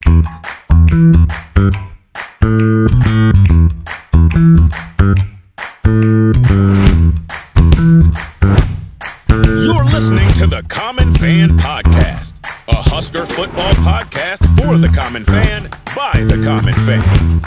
You're listening to the Common Fan Podcast, a Husker football podcast for the common fan, by the common fan.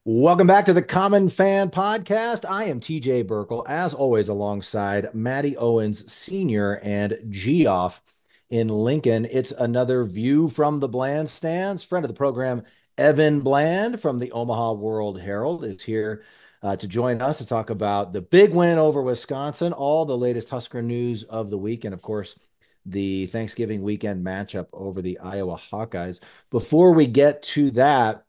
Welcome back to the Common Fan Podcast. I am TJ Burkle, as always, alongside Matty Owens Sr. and Geoff in Lincoln. It's another view from the Blandstands. Friend of the program, Evan Bland from the Omaha World Herald, is here to join us to talk about the big win over Wisconsin, all the latest Husker news of the week, and of course, the Thanksgiving weekend matchup over the Iowa Hawkeyes. Before we get to that,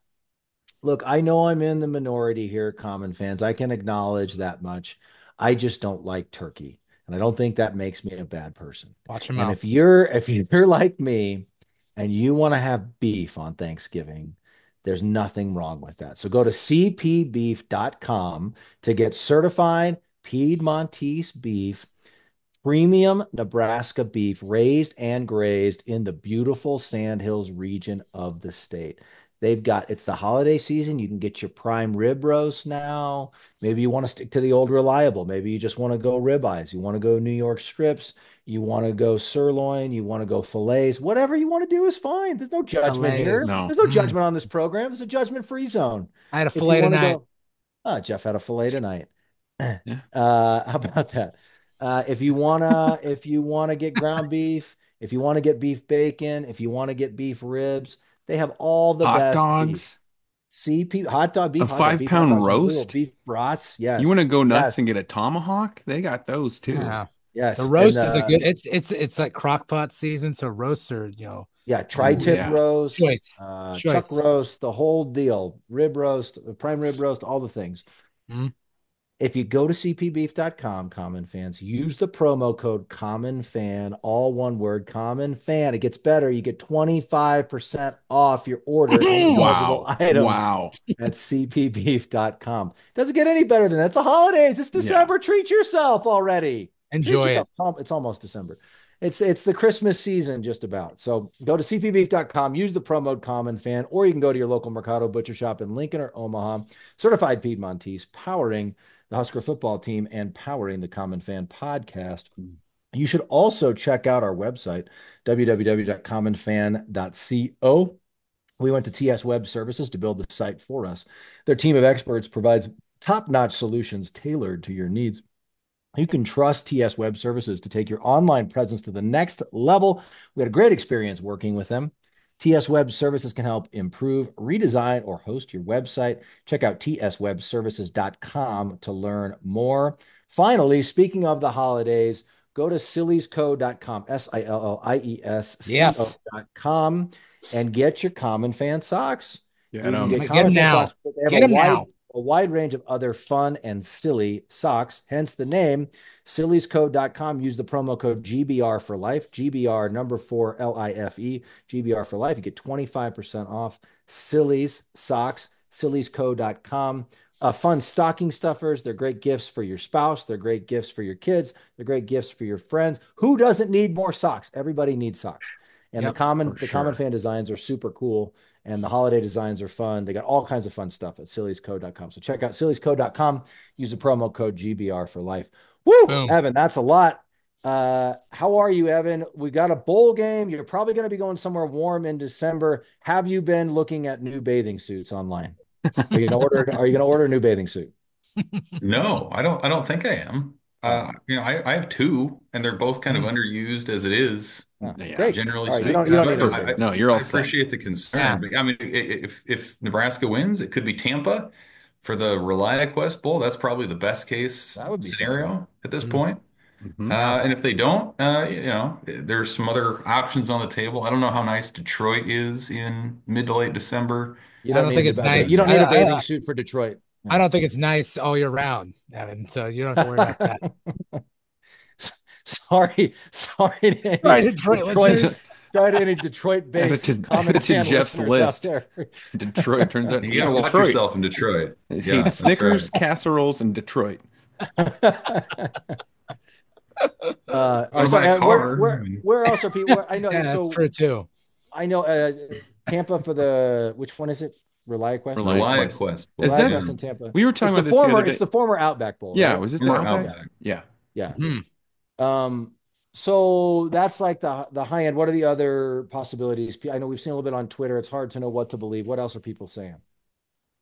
look, I know I'm in the minority here, common fans. I can acknowledge that much. I just don't like turkey, and I don't think that makes me a bad person. Watch them and out. if you're like me and you want to have beef on Thanksgiving, there's nothing wrong with that. So go to cpbeef.com to get certified Piedmontese beef, premium Nebraska beef, raised and grazed in the beautiful Sandhills region of the state. It's the holiday season. You can get your prime rib roast now. Maybe you want to stick to the old reliable. Maybe you just want to go ribeyes. You want to go New York strips. You want to go sirloin. You want to go fillets. Whatever you want to do is fine. There's no judgment here. No. There's no judgment on this program. It's a judgment-free zone. I had a fillet tonight. Jeff had a fillet tonight. Yeah. How about that? If you wanna get ground beef, if you want to get beef bacon, if you want to get beef ribs, they have all the hot best dogs. hot dog beef, a 5-pound roast, beef brats. Yes. You want to go nuts and get a tomahawk? They got those too. Yeah. Yes. The roast is a good. It's like crock pot season, so roasts are tri-tip roast, Choice. chuck roast, the whole deal, rib roast, prime rib roast, all the things. Mm-hmm. If you go to cpbeef.com, common fans, use the promo code common fan, all one word, common fan. It gets better. You get 25% off your order. Wow. Item Wow. at cpbeef.com. Doesn't get any better than that. It's the holidays. It's December. Yeah. Treat yourself already. Enjoy it. It's almost December. It's the Christmas season just about. So go to cpbeef.com, use the promo code common fan, or you can go to your local Mercado butcher shop in Lincoln or Omaha. Certified Piedmontese, powering the Husker football team and powering the Common Fan Podcast. You should also check out our website, www.commonfan.co. We went to TS Web Services to build the site for us. Their team of experts provides top-notch solutions tailored to your needs. You can trust TS Web Services to take your online presence to the next level. We had a great experience working with them. TS Web Services can help improve, redesign, or host your website. Check out tswebservices.com to learn more. Finally, speaking of the holidays, go to silliesco.com, SILLIESCO.com, and get your Common Fan socks. Get them now. Get them now. A wide range of other fun and silly socks, hence the name. Silliesco.com. Use the promo code GBR for life, GBR number 4 LIFE, GBR for life. You get 25% off Sillies socks, silliesco.com. Fun stocking stuffers. They're great gifts for your spouse. They're great gifts for your kids. They're great gifts for your friends. Who doesn't need more socks? Everybody needs socks. And the Common Fan designs are super cool. And the holiday designs are fun. They got all kinds of fun stuff at silliesco.com. So check out silliesco.com. Use the promo code GBR for life. Woo! Boom. Evan, that's a lot. How are you, Evan? We got a bowl game. You're probably going to be going somewhere warm in December. Have you been looking at new bathing suits online? Are you going to order a new bathing suit? No, I don't think I am. I have two, and they're both kind of underused as it is. Great. Generally speaking, you're all appreciate the concern. But, I mean, if Nebraska wins, it could be Tampa for the ReliaQuest Bowl. That's probably the best case scenario at this point. Mm-hmm. And if they don't, there's some other options on the table. I don't know how nice Detroit is in mid to late December. I don't think it's nice. You don't need a bathing suit for Detroit. I don't think it's nice all year round, Evan. So you don't have to worry about that. Sorry to any Detroit-based comment to Jeff's list. Detroit turns out you got to watch yourself in Detroit. Snickers, casseroles, and Detroit. Or buy a car. Where else are people? I know. Yeah, that's true too. I know Tampa for which one is it? ReliaQuest? ReliaQuest. Is that yeah. in Tampa? We were talking about this the other day. It's the former Outback Bowl, yeah, right? was this Former the Outback? Outback. Yeah. Yeah. So that's like the high end. What are the other possibilities? I know we've seen a little bit on Twitter. It's hard to know what to believe. What else are people saying?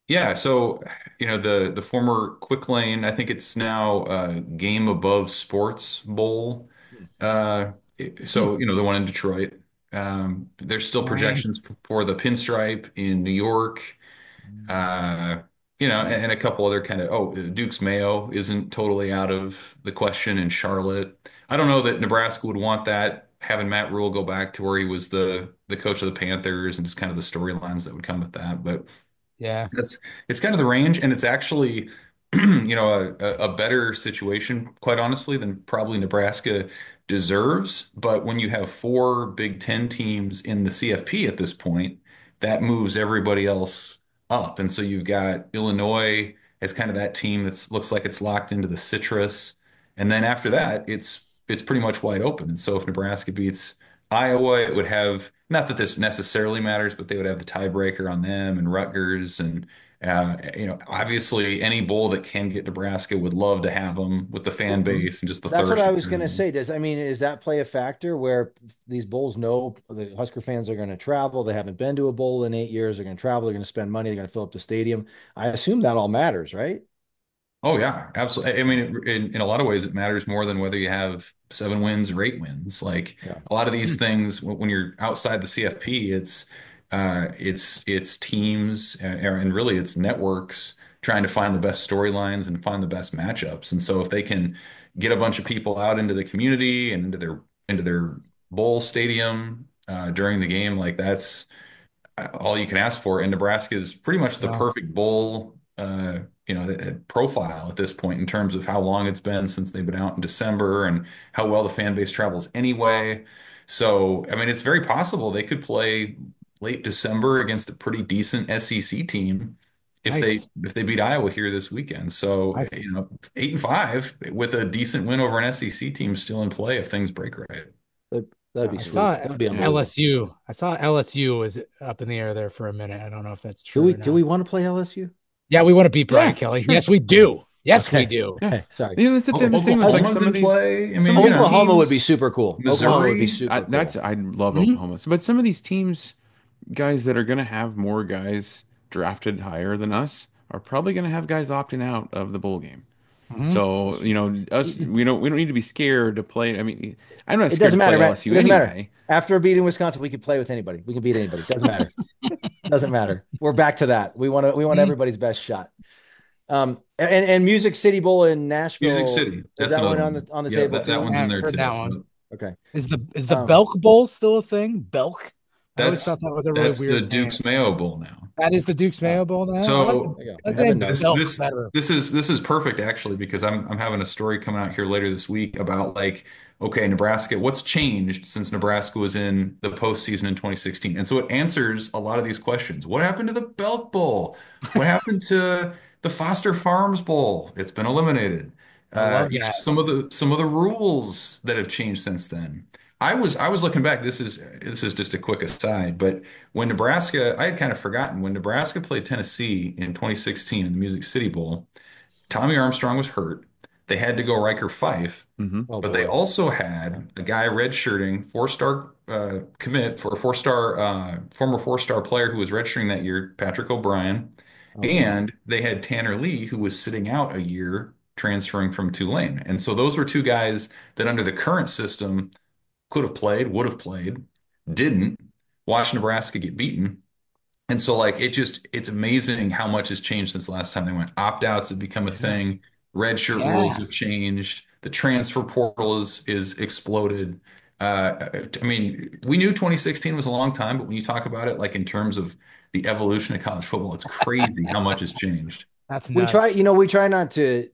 Yeah, so the former Quick Lane, I think it's now Game Above Sports Bowl. Uh, so the one in Detroit. There's still projections for the Pinstripe in New York. Uh, and a couple other kind of Duke's Mayo isn't totally out of the question in Charlotte. I don't know that Nebraska would want that, having Matt Rule go back to where he was the coach of the Panthers and just kind of the storylines that would come with that. But Yeah. it's kind of the range, and it's actually a better situation, quite honestly, than probably Nebraska deserves. But when you have four Big Ten teams in the CFP at this point, that moves everybody else up. And so you've got Illinois as kind of that team that looks like it's locked into the citrus. And then after that, it's pretty much wide open. And so if Nebraska beats Iowa, it would have, not that this necessarily matters, but they would have the tiebreaker on them and Rutgers. And obviously any bowl that can get Nebraska would love to have them with the fan base and just the That's thirst. what I was going to say. Does that play a factor where these bowls know the Husker fans are going to travel? They haven't been to a bowl in 8 years. They're going to travel. They're going to spend money. They're going to fill up the stadium. I assume that all matters, right? Oh yeah, absolutely. I mean, in a lot of ways, it matters more than whether you have 7 wins or 8 wins. Like a lot of these things, when you're outside the CFP, it's teams and really it's networks trying to find the best storylines and find the best matchups. And so if they can get a bunch of people out into the community and into their bowl stadium during the game, like that's all you can ask for. And Nebraska is pretty much the perfect bowl, profile at this point in terms of how long it's been since they've been out in December and how well the fan base travels anyway. So, I mean, it's very possible they could play late December against a pretty decent SEC team if they beat Iowa here this weekend. So, 8-5 with a decent win over an SEC team still in play if things break right. That'd be sweet. That'd be LSU. I saw LSU was up in the air there for a minute. I don't know if that's true. Do we want to play LSU? Yeah, we want to beat Brian Kelly. Yes, we do. Yes, we do. Okay, sorry. That's the thing with like some of these play. I mean, Oklahoma would be super cool. Missouri, Oklahoma would be super cool. I love Oklahoma. But some of these teams, guys that are going to have more guys drafted higher than us, are probably going to have guys opting out of the bowl game. So us, we don't need to be scared to play. I mean, I'm not scared. It doesn't matter. LSU it doesn't anyway. matter. After beating Wisconsin, we can play with anybody. We can beat anybody. It doesn't matter. Doesn't matter. We're back to that. We want everybody's best shot. And Music City Bowl in Nashville. Music City. Is that one on the table too? That one's in there too. That one. Okay. Is the Belk Bowl still a thing? Belk? I always That's thought that was a really weird the Duke's Mayo Bowl now. That is the Duke's Mayo Bowl now. So this is perfect actually, because I'm having a story coming out here later this week about like, okay, Nebraska, what's changed since Nebraska was in the postseason in 2016? And so it answers a lot of these questions. What happened to the Belk Bowl? What happened to the Foster Farms Bowl? It's been eliminated. Some of the rules that have changed since then. I was looking back. This is just a quick aside, but when Nebraska, I had kind of forgotten when Nebraska played Tennessee in 2016 in the Music City Bowl. Tommy Armstrong was hurt. They had to go Riker Fife, but they also had a guy redshirting, 4-star commit for a 4-star former 4-star player who was redshirting that year, Patrick O'Brien, and they had Tanner Lee who was sitting out a year transferring from Tulane. And so those were two guys that under the current system could have played, would have played, didn't, watch Nebraska get beaten. And so like it's amazing how much has changed since the last time they went. Opt-outs have become a thing. Redshirt rules have changed. The transfer portal is exploded. I mean, we knew 2016 was a long time, but when you talk about it like in terms of the evolution of college football, it's crazy how much has changed. That's nuts. We try not to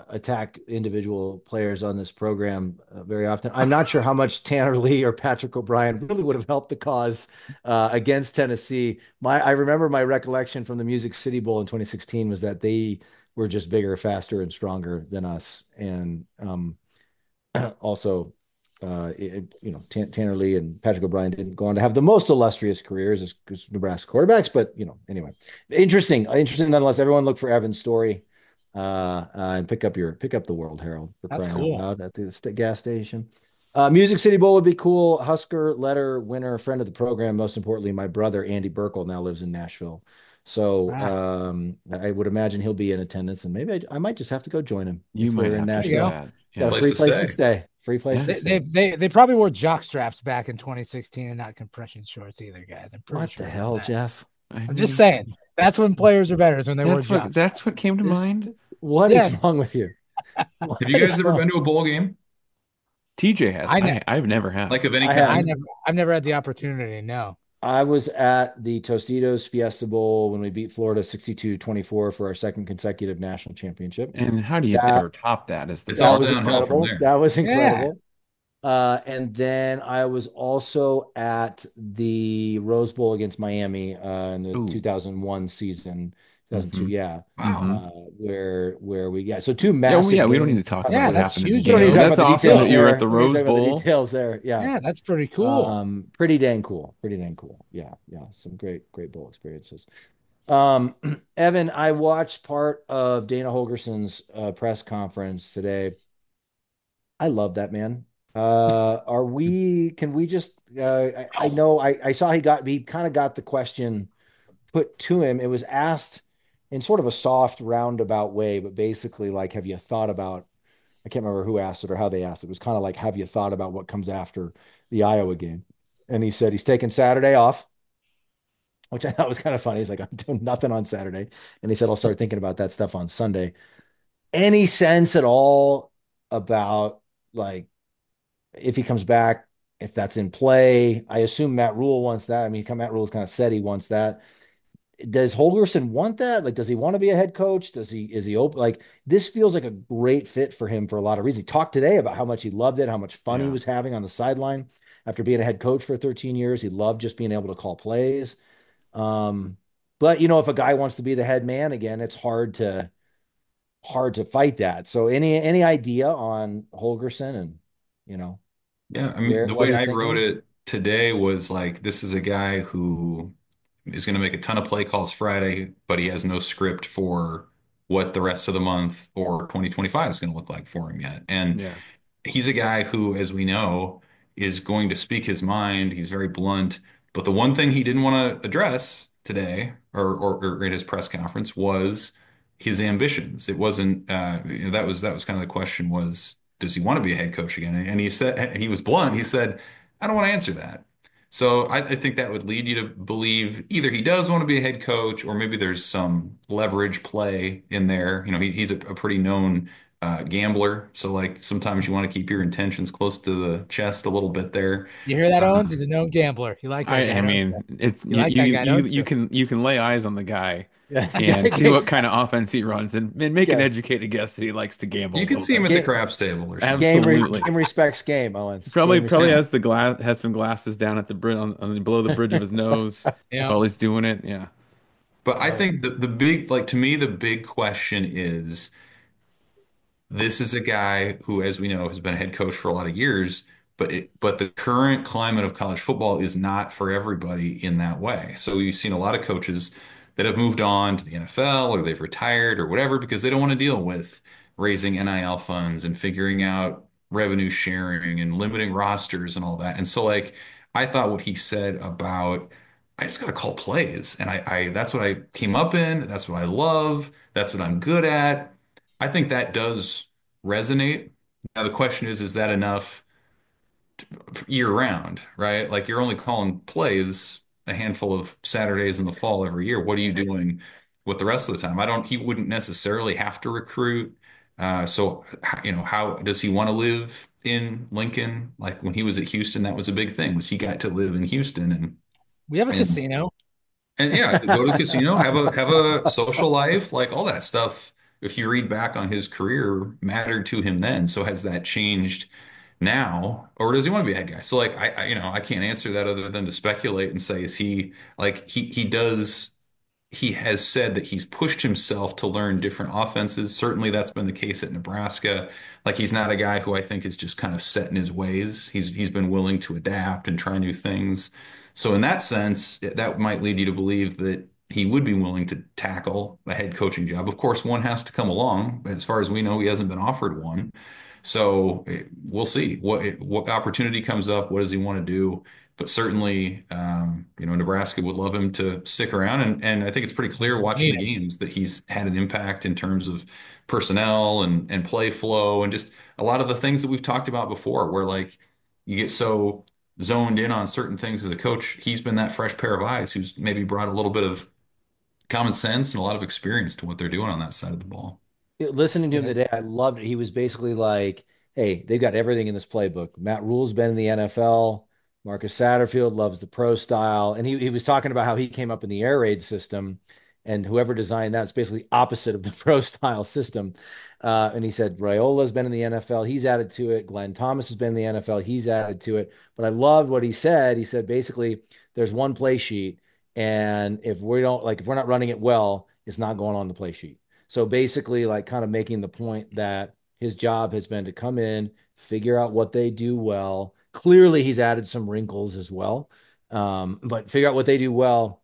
attack individual players on this program very often. I'm not sure how much Tanner Lee or Patrick O'Brien really would have helped the cause against Tennessee. I remember my recollection from the Music City Bowl in 2016 was that they were just bigger, faster, and stronger than us. And Also, Tanner Lee and Patrick O'Brien didn't go on to have the most illustrious careers as Nebraska quarterbacks, but anyway, interesting nonetheless. Everyone look for Evan's story, and pick up the World Herald for That's crying cool. out loud at the gas station. Music City Bowl would be cool. Husker letter winner, friend of the program. Most importantly, my brother Andy Burkle now lives in Nashville, so I would imagine he'll be in attendance, and maybe I might just have to go join him You if might we're in have to do Nashville. that. Got a Place free to place stay. to stay. Free place to stay. They probably wore jock straps back in 2016 and not compression shorts either, guys. I'm pretty What sure the hell, that. Jeff? I'm just saying. That's when players are better, is when they wore jock straps. That's what came to mind. What is wrong with you? Have you guys ever been to a bowl game? TJ has. I've never had. Like of any kind? I've never had the opportunity, no. I was at the Tostitos Fiesta Bowl when we beat Florida 62-24 for our second consecutive national championship. And how do you ever top that? It's all downhill from there. That was incredible. And then I was also at the Rose Bowl against Miami in the 2001 season. 2002, Wow. Where we so two massive. We don't need to talk about what happened. Huge. That's awesome that you were at the Rose Bowl. The details there, yeah, that's pretty cool. Pretty dang cool. Yeah, some great bowl experiences. Evan, I watched part of Dana Holgorsen's press conference today. I love that man. Can we just? I know I saw he kind of got the question put to him. It was asked in sort of a soft roundabout way, but basically like, have you thought about, I can't remember who asked it or how they asked it. It was kind of like, have you thought about what comes after the Iowa game? And he said he's taking Saturday off, which I thought was kind of funny. He's like, I'm doing nothing on Saturday. And he said, I'll start thinking about that stuff on Sunday. Any sense at all about like, if he comes back, if that's in play? I assume Matt Rule wants that. I mean, Matt Rule's kind of said he wants that. Does Holgorsen want that? Like, does he want to be a head coach? Is he open? Like, this feels like a great fit for him for a lot of reasons. He talked today about how much he loved it, how much fun he was having on the sideline after being a head coach for 13 years. He loved just being able to call plays. But if a guy wants to be the head man again, it's hard to fight that. So any idea on Holgorsen and Yeah, I mean, the way I wrote it today was like, this is a guy who is going to make a ton of play calls Friday, but he has no script for what the rest of the month or 2025 is going to look like for him yet. And he's a guy who, as we know, is going to speak his mind. He's very blunt. But the one thing he didn't want to address today or at his press conference was his ambitions. It wasn't, that was kind of the question was, does he want to be a head coach again? And he said, he was blunt. He said, I don't want to answer that. So I think that would lead you to believe either he does want to be a head coach or maybe there's some leverage play in there. He's a pretty known gambler. So like sometimes you want to keep your intentions close to the chest a little bit there. You hear that, Owens? He's a known gambler. You like that guy? I mean, it's you can lay eyes on the guy and see what kind of offense he runs and make an educated guess that he likes to gamble. You can see him at the craps table or something. Absolutely. Game respects game, Owens. Probably has some glasses down at the below the bridge of his nose while he's doing it. Yeah. But I think the big, like to me, the big question is, this is a guy who, as we know, has been a head coach for a lot of years, but the current climate of college football is not for everybody in that way. So you've seen a lot of coaches that have moved on to the NFL or they've retired or whatever because they don't want to deal with raising NIL funds and figuring out revenue sharing and limiting rosters and all that. And so like I thought what he said about I just got to call plays and I that's what I came up in, that's what I love, that's what I'm good at. I think that does resonate. Now the question is that enough year round, right? Like you're only calling plays a handful of Saturdays in the fall every year. What are you doing with the rest of the time? He wouldn't necessarily have to recruit. So, how does he want to live in Lincoln? Like when he was at Houston, that was a big thing, was he got to live in Houston and we have a casino. And go to the casino, have a social life, like all that stuff. If you read back on his career, mattered to him then. So has that changed now, or does he want to be a head guy? So like I can't answer that other than to speculate and say, is he like he he has said that he's pushed himself to learn different offenses. Certainly that's been the case at Nebraska. Like he's not a guy who I think is just kind of set in his ways. He's been willing to adapt and try new things. So in that sense, that might lead you to believe that he would be willing to tackle a head coaching job. Of course, one has to come along. As far as we know, he hasn't been offered one. So we'll see what opportunity comes up. What does he want to do? But certainly, Nebraska would love him to stick around. And I think it's pretty clear watching the games that he's had an impact in terms of personnel and play flow and just a lot of the things that we've talked about before, where like you get so zoned in on certain things as a coach. He's been that fresh pair of eyes who's maybe brought a little bit of common sense and a lot of experience to what they're doing on that side of the ball. Listening to him today, I loved it. He was basically like, hey, they've got everything in this playbook. Matt Rule's been in the NFL. Marcus Satterfield loves the pro style. And he was talking about how he came up in the air raid system, and whoever designed that is basically opposite of the pro style system. And he said, Raiola's been in the NFL. He's added to it. Glenn Thomas has been in the NFL. He's added to it. But I loved what he said. He said, basically, there's one play sheet. And if we're not running it well, it's not going on the play sheet. So basically, like kind of making the point that his job has been to come in, figure out what they do well. Clearly, he's added some wrinkles as well, but figure out what they do well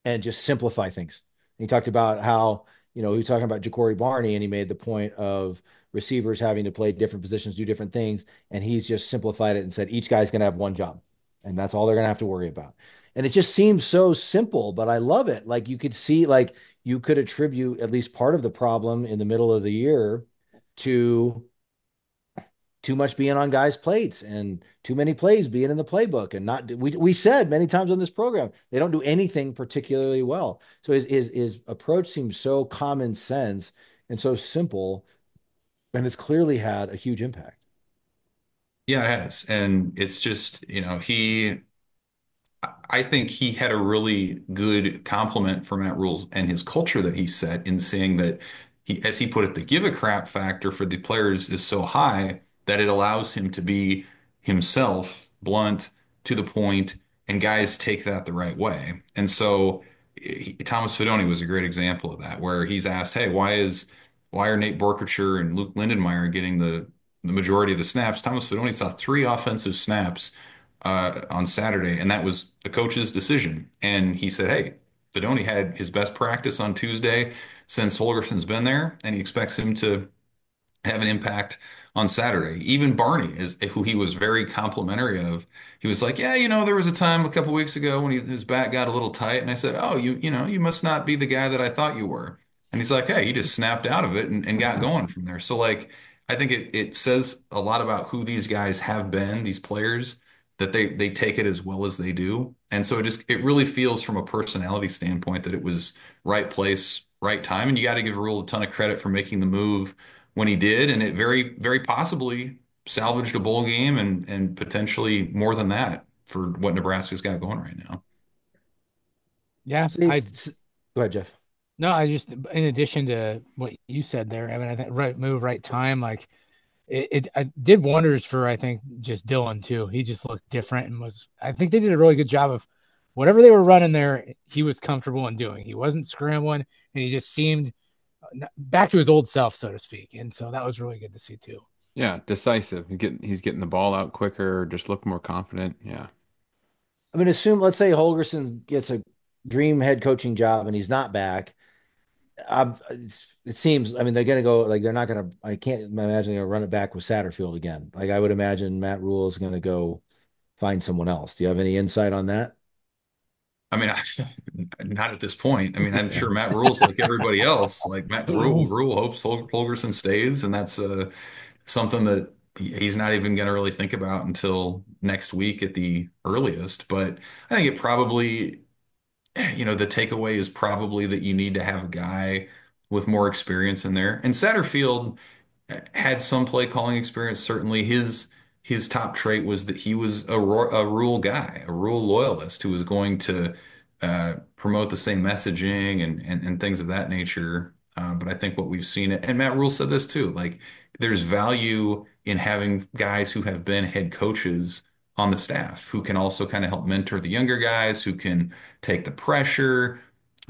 and just simplify things. And he talked about how, he was talking about Ja'Cory Barney, and he made the point of receivers having to play different positions, do different things. And he's just simplified it and said, each guy's going to have one job, and that's all they're going to have to worry about. And it just seems so simple, but I love it. Like you could see, like you could attribute at least part of the problem in the middle of the year to too much being on guys' plates and too many plays being in the playbook. And not we said many times on this program, they don't do anything particularly well. So his approach seems so common sense and so simple, and it's clearly had a huge impact. Yeah, it has. And it's just, I think he had a really good compliment for Matt Rules and his culture that he set in saying that as he put it, the give a crap factor for the players is so high that it allows him to be himself, blunt, to the point, and guys take that the right way. And so Thomas Fidone was a great example of that, where he's asked, "Hey, why are Nate Borkertcher and Luke Lindenmeyer getting the majority of the snaps?" Thomas Fidone saw 3 offensive snaps on Saturday, and that was the coach's decision. And he said, "Hey, Fidone had his best practice on Tuesday since Holgorsen's been there, and he expects him to have an impact on Saturday." Even Barney, who he was very complimentary of, he was like, "Yeah, there was a time a couple weeks ago when his back got a little tight," and I said, "Oh, you must not be the guy that I thought you were." And he's like, "Hey, he just snapped out of it and got going from there." So like, I think it says a lot about who these guys have been, these players, that they take it as well as they do. And so it really feels from a personality standpoint that it was right place, right time. And you got to give Rule a ton of credit for making the move when he did, and it very, very possibly salvaged a bowl game and potentially more than that for what Nebraska's got going right now. Yeah, go ahead, Jeff. No, I just, in addition to what you said there, I mean, I think right move, right time, like it did wonders for, I think, just Dylan too. He just looked different and I think they did a really good job of whatever they were running there. He was comfortable in doing. He wasn't scrambling, and he just seemed back to his old self, so to speak. And so that was really good to see too. Yeah, decisive. He's getting the ball out quicker, just look more confident. Yeah. I mean, let's say Holgorsen gets a dream head coaching job and he's not back. It seems, I mean, they're going to go, like, they're not going to, I can't imagine they're going to run it back with Satterfield again. Like, I would imagine Matt Rule is going to go find someone else. Do you have any insight on that? I mean, not at this point. I mean, I'm sure Matt Rule's like everybody else. Like Rule hopes Holgorsen stays, and that's something that he's not even going to really think about until next week at the earliest. But I think it probably, the takeaway is probably that you need to have a guy with more experience in there. And Satterfield had some play calling experience. Certainly, his top trait was that he was a Rule guy, a Rule loyalist who was going to promote the same messaging and things of that nature. But I think what we've seen, and Matt Rule said this too, like there's value in having guys who have been head coaches on the staff who can also kind of help mentor the younger guys, who can take the pressure.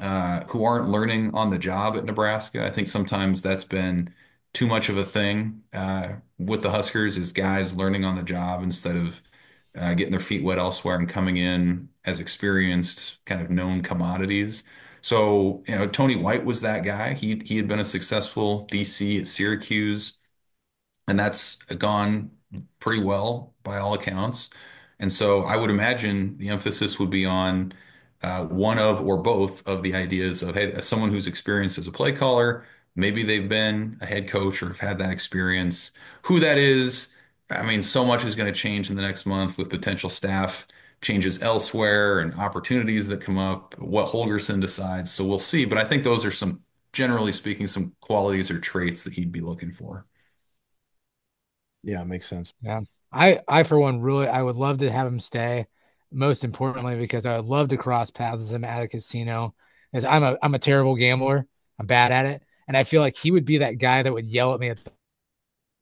who aren't learning on the job at Nebraska. I think sometimes that's been too much of a thing with the Huskers is guys learning on the job instead of getting their feet wet elsewhere and coming in as experienced, kind of known commodities. So, Tony White was that guy. He had been a successful DC at Syracuse, and that's gone pretty well by all accounts. And so I would imagine the emphasis would be on one of or both of the ideas of, hey, as someone who's experienced as a play caller, maybe they've been a head coach or have had that experience. Who that is, I mean, so much is going to change in the next month with potential staff changes elsewhere and opportunities that come up, what Holgorsen decides. So we'll see. But I think those are some, generally speaking, some qualities or traits that he'd be looking for. Yeah, makes sense. Yeah. I for one really I would love to have him stay. Most importantly, because I would love to cross paths with him at a casino. As I'm a terrible gambler. I'm bad at it. And I feel like he would be that guy that would yell at me at the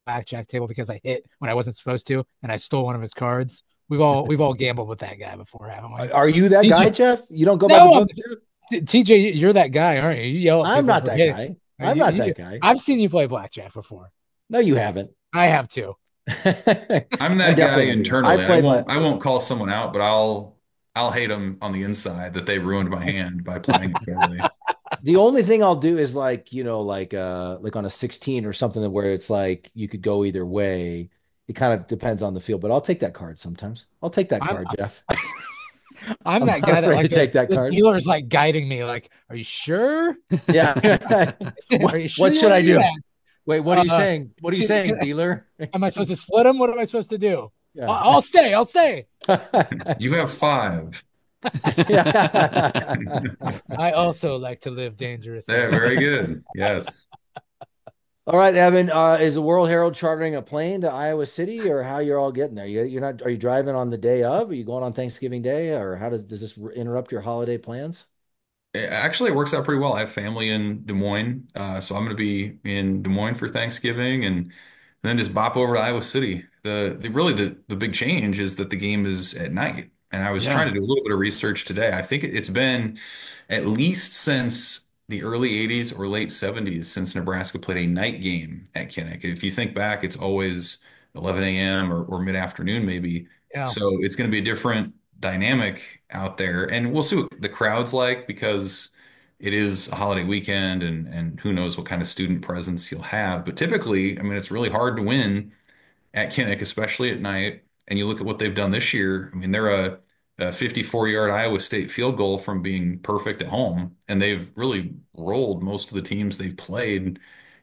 blackjack table because I hit when I wasn't supposed to and I stole one of his cards. We've all gambled with that guy before, haven't we? Are you that guy, Jeff? You don't go by No, the book, Jeff? TJ, you're that guy, aren't you? You yell at I'm people not for that hitting. guy. I'm not that guy. I've seen you play blackjack before. No, you haven't. I have too. I'm that guy internally. I won't call someone out, but I'll hate them on the inside that they ruined my hand by playing it fairly. The only thing I'll do is like on a 16 or something where it's like you could go either way. It kind of depends on the field, but I'll take that card sometimes. I'll take that card, Jeff. I'm that guy that like to take that card. The dealer's like guiding me, like, "Are you sure? Yeah. What should I do? Wait, what are you saying? What are you saying, dealer? Am I supposed to split them? What am I supposed to do? Yeah. I'll stay. I'll stay. You have 5. I also like to live dangerously. Yeah, very good. Yes. All right, Evan. Is the World Herald chartering a plane to Iowa City, or how you're all getting there? You're not? Are you driving on the day of? Are you going on Thanksgiving Day, or how does this interrupt your holiday plans? Actually, it works out pretty well. I have family in Des Moines, so I'm going to be in Des Moines for Thanksgiving, and then just bop over to Iowa City. The big change is that the game is at night, and I was trying to do a little bit of research today. I think it's been at least since the early 80s or late 70s since Nebraska played a night game at Kinnick. If you think back, it's always 11 a.m. or mid-afternoon maybe. Yeah. So it's going to be a different dynamic out there, and we'll see what the crowd's like because it is a holiday weekend, and who knows what kind of student presence you'll have. But typically, I mean, it's really hard to win at Kinnick, especially at night. And you look at what they've done this year. I mean, they're a 54-yard Iowa State field goal from being perfect at home, and they've really rolled most of the teams they've played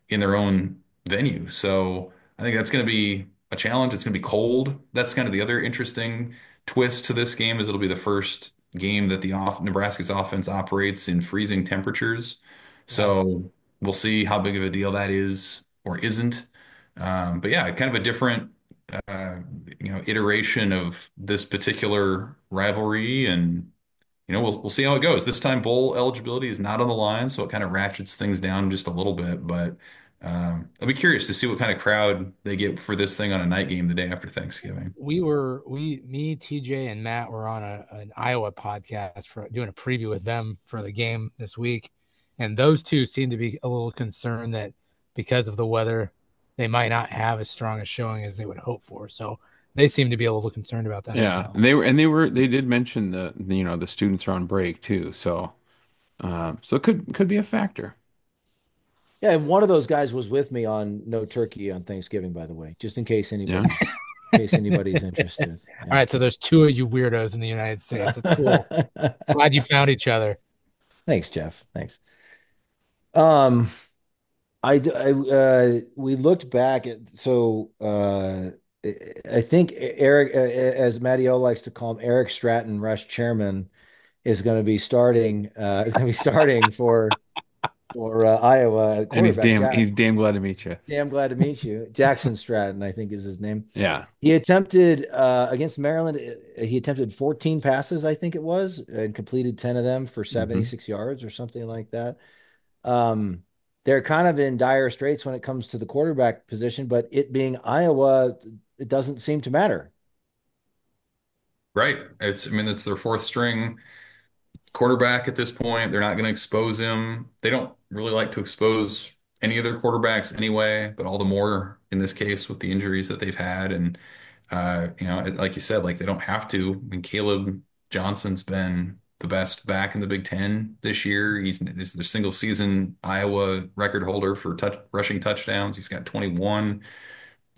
in their own venue. So I think that's going to be a challenge. It's going to be cold. That's kind of the other interesting twist to this game is it'll be the first game that the Nebraska's offense operates in freezing temperatures. So we'll see how big of a deal that is or isn't. But yeah, kind of a different iteration of this particular rivalry, and we'll see how it goes. This time, bowl eligibility is not on the line, so it kind of ratchets things down just a little bit. But I'll be curious to see what kind of crowd they get for this thing on a night game the day after Thanksgiving. Me, TJ, and Matt were on an Iowa podcast for doing a preview with them for the game this week, and those two seem to be a little concerned that because of the weather, they might not have as strong a showing as they would hope for. So they seem to be a little concerned about that. Yeah, they did mention the students are on break too, so it could be a factor. Yeah, and one of those guys was with me on No Turkey on Thanksgiving, by the way, just in case anybody's interested. Yeah. All right, so there's 2 of you weirdos in the United States. That's cool. Glad you found each other. Thanks, Jeff. Thanks. We looked back at I think Eric, as Matty O likes to call him, Eric Stratton, Rush Chairman, is going to be starting. For Iowa. And he's damn glad to meet you. Damn glad to meet you. Jackson Stratton, I think is his name. Yeah. He attempted against Maryland. He attempted 14 passes, I think it was, and completed 10 of them for 76 yards or something like that. They're kind of in dire straits when it comes to the quarterback position, but it being Iowa, it doesn't seem to matter. Right. It's their 4th string quarterback at this point. They're not going to expose him. They don't really like to expose any of their quarterbacks anyway, but all the more in this case with the injuries that they've had. And, like you said, like they don't have to. I mean, Kaleb Johnson's been the best back in the Big Ten this year. He's the single season Iowa record holder for rushing touchdowns. He's got 21.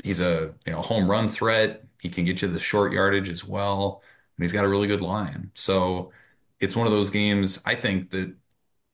He's a home run threat. He can get you the short yardage as well, and he's got a really good line. So it's one of those games. I think that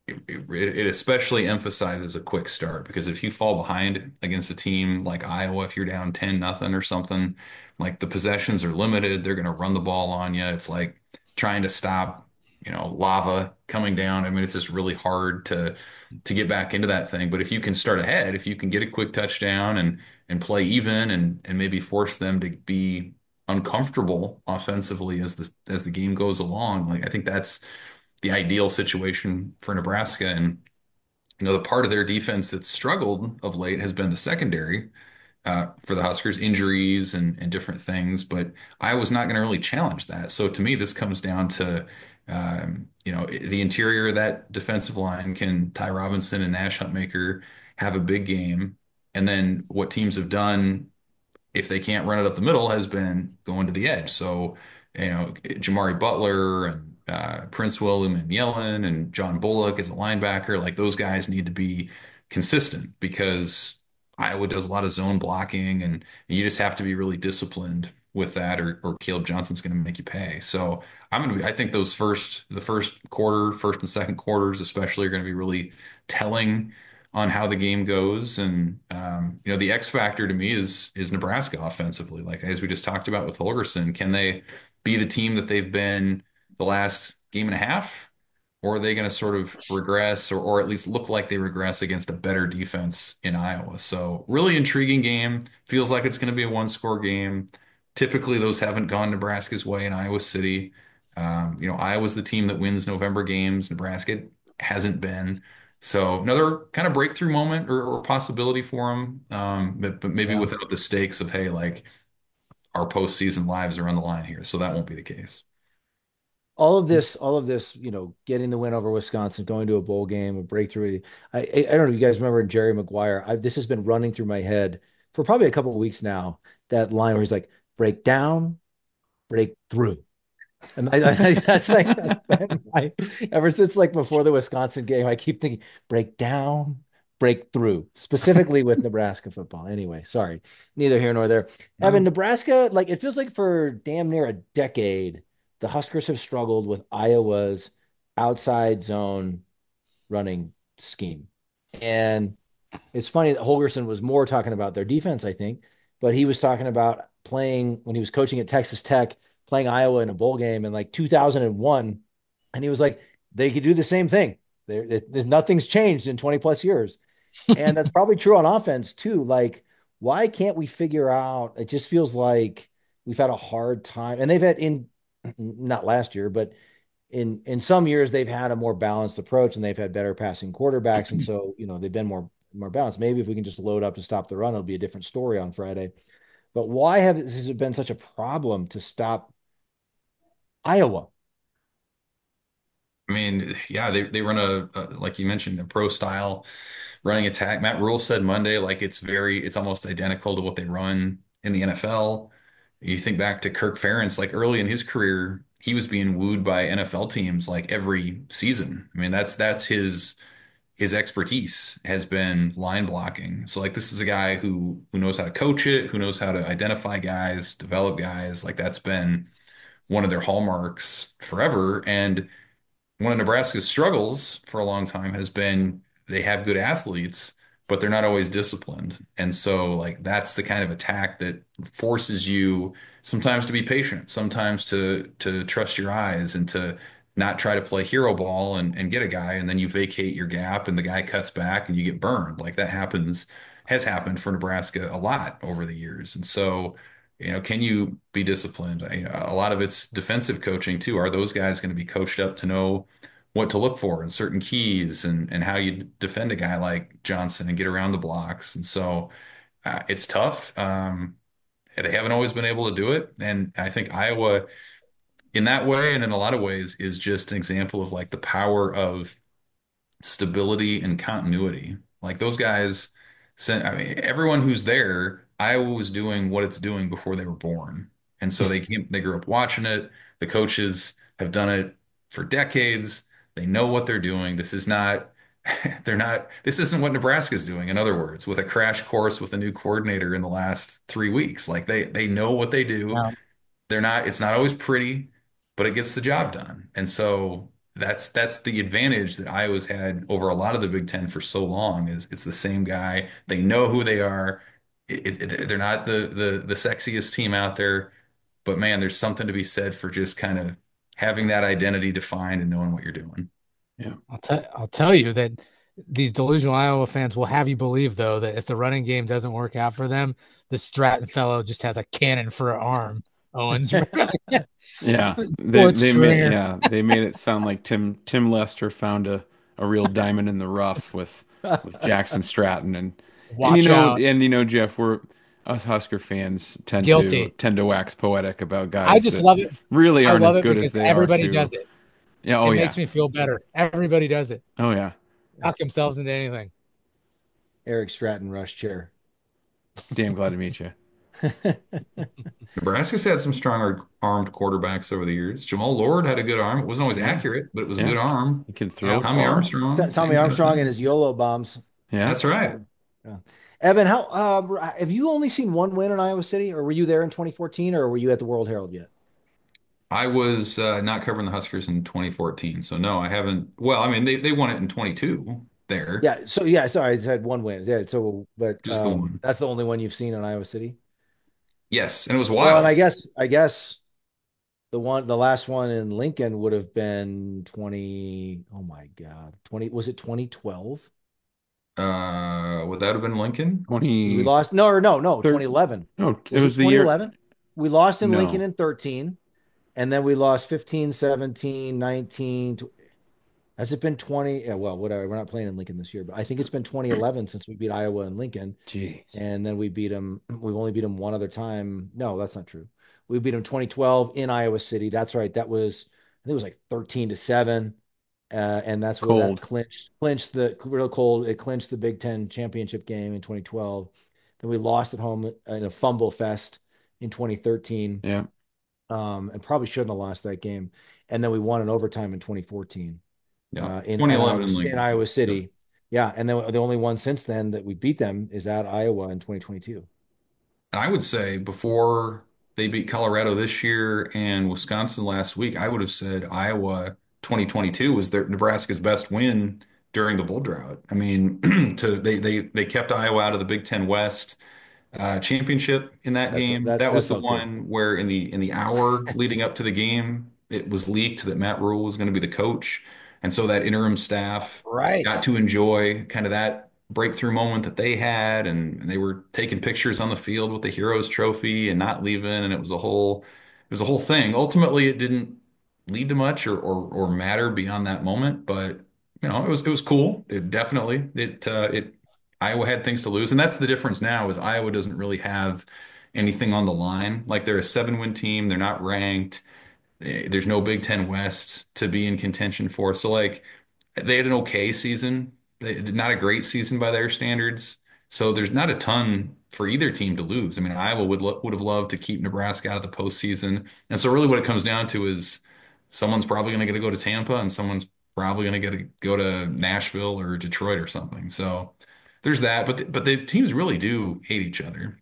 it especially emphasizes a quick start because if you fall behind against a team like Iowa, if you're down 10-0 or something, like the possessions are limited, they're going to run the ball on you. It's like trying to stop, lava coming down. I mean, it's just really hard to get back into that thing. But if you can start ahead, if you can get a quick touchdown and play even and maybe force them to be uncomfortable offensively as the game goes along, like I think that's the ideal situation for Nebraska. And the part of their defense that's struggled of late has been the secondary for the Huskers, injuries and different things. But I was not going to really challenge that. So to me, this comes down to the interior of that defensive line. Can Ty Robinson and Nash Huntmaker have a big game? And then what teams have done if they can't run it up the middle, has been going to the edge. So, Jamari Butler and Prince William and Yellen and John Bullock as a linebacker, like those guys need to be consistent because Iowa does a lot of zone blocking and you just have to be really disciplined with that or Kaleb Johnson's going to make you pay. So I think the first quarter, first and second quarters especially are going to be really telling on how the game goes. And the X factor to me is Nebraska offensively. Like as we just talked about with Holgorsen, can they be the team that they've been the last game and a half? Or are they going to sort of regress or at least look like they regress against a better defense in Iowa? So really intriguing game. Feels like it's going to be a one-score game. Typically, those haven't gone Nebraska's way in Iowa City. Iowa's the team that wins November games. Nebraska hasn't been. So another kind of breakthrough moment or possibility for them, but maybe without the stakes of, hey, like our postseason lives are on the line here. So that won't be the case. All of this, getting the win over Wisconsin, going to a bowl game, a breakthrough. I don't know if you guys remember Jerry Maguire. This has been running through my head for probably a couple of weeks now. That line where he's like, break down, break through. And that's been ever since like before the Wisconsin game, I keep thinking break down, break through, specifically with Nebraska football. Anyway, sorry, neither here nor there. No. Evan, Nebraska, like it feels like for damn near a decade, the Huskers have struggled with Iowa's outside zone running scheme. And it's funny that Holgorsen was more talking about their defense, I think, but he was talking about playing when he was coaching at Texas Tech, playing Iowa in a bowl game in like 2001. And he was like, they could do the same thing. Nothing's changed in 20 plus years. And that's probably true on offense too. Like, why can't we figure out? It just feels like we've had a hard time. And they've had not last year, but in some years they've had a more balanced approach and they've had better passing quarterbacks. And so, they've been more balanced. Maybe if we can just load up to stop the run, it'll be a different story on Friday. But why has it been such a problem to stop Iowa? I mean, yeah, they run like you mentioned, a pro style running attack. Matt Rule said Monday, like it's almost identical to what they run in the NFL. You think back to Kirk Ferentz, like early in his career, he was being wooed by NFL teams like every season. I mean, that's his expertise has been line blocking. So like this is a guy who knows how to coach it, who knows how to identify guys, develop guys. Like that's been one of their hallmarks forever. And one of Nebraska's struggles for a long time has been they have good athletes, but they're not always disciplined. And so like that's the kind of attack that forces you sometimes to be patient, sometimes to trust your eyes and to not try to play hero ball and get a guy and then you vacate your gap and the guy cuts back and you get burned. Like that has happened for Nebraska a lot over the years. And so can you be disciplined? A lot of it's defensive coaching too. Are those guys going to be coached up to know what to look for in certain keys and how you defend a guy like Johnson and get around the blocks? And so it's tough. They haven't always been able to do it. And I think Iowa, in that way, and in a lot of ways, is just an example of like the power of stability and continuity. Like those guys, I mean, everyone who's there, Iowa was doing what it's doing before they were born. And so they grew up watching it. The coaches have done it for decades. They know what they're doing. This is not, this isn't what Nebraska's doing, in other words, with a crash course with a new coordinator in the last 3 weeks. Like they know what they do. Yeah. It's not always pretty, but it gets the job done. And so that's the advantage that Iowa's had over a lot of the Big Ten for so long is it's the same guy. They know who they are. They're not the sexiest team out there, but man, there's something to be said for just kind of having that identity defined and knowing what you're doing. Yeah. I'll tell you that these delusional Iowa fans will have you believe, though, that if the running game doesn't work out for them, the Stratton fellow just has a cannon for an arm. Owens. Yeah. They made it sound like Tim Lester found a real diamond in the rough with Jackson Stratton Watch out. Jeff, us Husker fans tend Guilty. to wax poetic about guys I just love it. Really aren't as good as they everybody are. Does it. Yeah, it makes me feel better. Everybody does it. Oh yeah. Knock themselves into anything. Eric Stratton rush chair. Damn glad to meet you. Nebraska's had some strong armed quarterbacks over the years. Jamal Lord had a good arm. It wasn't always accurate, but it was a good arm. He can throw. Tommy Armstrong. Tommy Armstrong and his YOLO bombs. Yeah, that's right. Yeah. Evan, how have you only seen one win in Iowa City, or were you there in 2014, or were you at the World Herald yet? I was not covering the Huskers in 2014, so no, I haven't. Well, I mean, they won it in 22 there. Yeah. So sorry, I said one win. Yeah. So, but just the one. That's the only one you've seen in Iowa City. Yes, and it was wild. Well, and I guess the last one in Lincoln would have been 20. Oh my God, 20. Was it 2012? Would that have been Lincoln? 20. We lost. No, 2011. No, it was the 2011. year. We lost in Lincoln in 13, and then we lost 15, 17, 19. Has it been 20? Yeah, well, whatever. We're not playing in Lincoln this year, but I think it's been 2011 since we beat Iowa and Lincoln. Jeez. And then we beat them. We've only beat them one other time. No, that's not true. We beat them 2012 in Iowa City. That's right. That was, I think it was like 13-7. And that's where that clinched the real cold. It clinched the Big Ten championship game in 2012. Then we lost at home in a fumble fest in 2013. Yeah. And probably shouldn't have lost that game. And then we won in overtime in 2014. Yeah. In Iowa City. Yeah. And then the only one since then that we beat them is at Iowa in 2022. And I would say before they beat Colorado this year and Wisconsin last week, I would have said Iowa 2022 was Nebraska's best win during the bull drought. I mean, they kept Iowa out of the Big Ten West championship in that game. That was the one where in the hour leading up to the game, it was leaked that Matt Rhule was going to be the coach. And so that interim staff got to enjoy kind of that breakthrough moment that they had. And they were taking pictures on the field with the Heroes Trophy and not leaving. And it was a whole thing. Ultimately, it didn't lead to much or matter beyond that moment. But, it was cool. It definitely, Iowa had things to lose. And that's the difference now is Iowa doesn't really have anything on the line. Like they're a 7-win team. They're not ranked. There's no Big Ten West to be in contention for. So like they had an okay season, not a great season by their standards. So there's not a ton for either team to lose. I mean, Iowa would have loved to keep Nebraska out of the postseason. And so really what it comes down to is someone's probably going to get to go to Tampa and someone's probably going to get to go to Nashville or Detroit or something. So there's that. But the teams really do hate each other.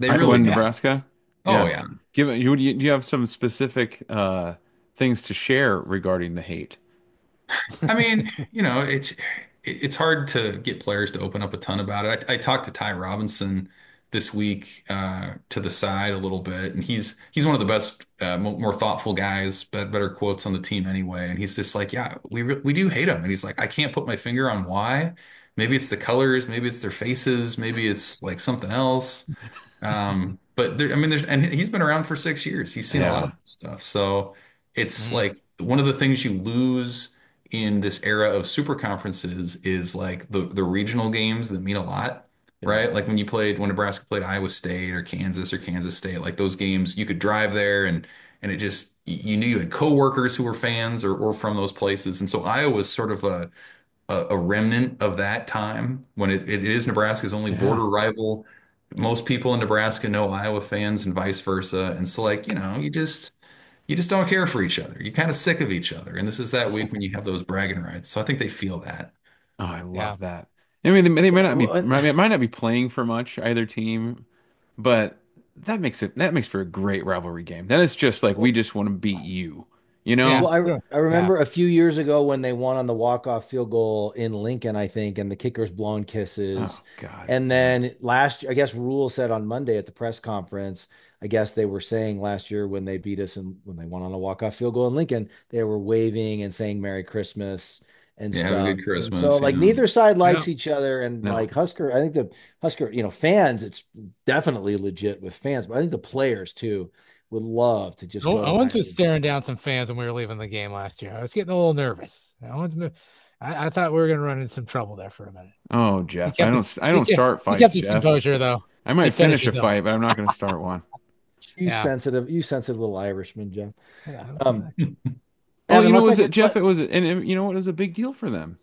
They Iowa really and Nebraska. Oh yeah. You have some specific things to share regarding the hate. I mean, it's hard to get players to open up a ton about it. I talked to Ty Robinson this week to the side a little bit, and he's one of the best, more thoughtful guys, better quotes on the team anyway. And he's just like, yeah, we do hate them, and he's like, I can't put my finger on why. Maybe it's the colors, maybe it's their faces, maybe it's like something else. But and he's been around for 6 years. He's seen a lot of stuff. So it's like one of the things you lose in this era of super conferences is like the regional games that mean a lot, right? Like when Nebraska played Iowa State or Kansas State, like those games, you could drive there and and it just you knew you had coworkers who were fans or from those places. And so Iowa was sort of a remnant of that time when it is Nebraska's only Yeah. border rival. Most people in Nebraska know Iowa fans and vice versa. And so like, you just don't care for each other. You're kind of sick of each other. And this is that week when you have those bragging rights. So I think they feel that. Oh, I Yeah. love that. I mean, they might not be, Well, might not be playing for much either team, but that makes for a great rivalry game. That is just like we just want to beat you, you Yeah. know? well, Sure. I remember a few years ago when they won on the walk-off field goal in Lincoln, I think, and the kickers blown kisses. Oh God. And then last year, I guess Rule said on Monday at the press conference, I guess they were saying last year when they beat us and when they won on a walk-off field goal in Lincoln, they were waving and saying Merry Christmas and Yeah, have a stuff. good And so Christmas. like neither side Yeah. likes each other. And No. like Husker, I think the Husker, fans, it's definitely legit with fans, but I think the players too would love to just go to Owens Iowa. was staring down some fans when we were leaving the game last year. I was getting a little nervous. I thought we were going to run into some trouble there for a minute. Oh, He Jeff, kept his I don't start he fights, kept his Jeff. composure though. I He might finish a finishes up. fight, but I'm not going to start one. Yeah. You sensitive little Irishman, Jeff. Yeah. Um, Well, Evan, you know, let's not was it get Jeff? let, It was, and you know what? It was a big deal for them.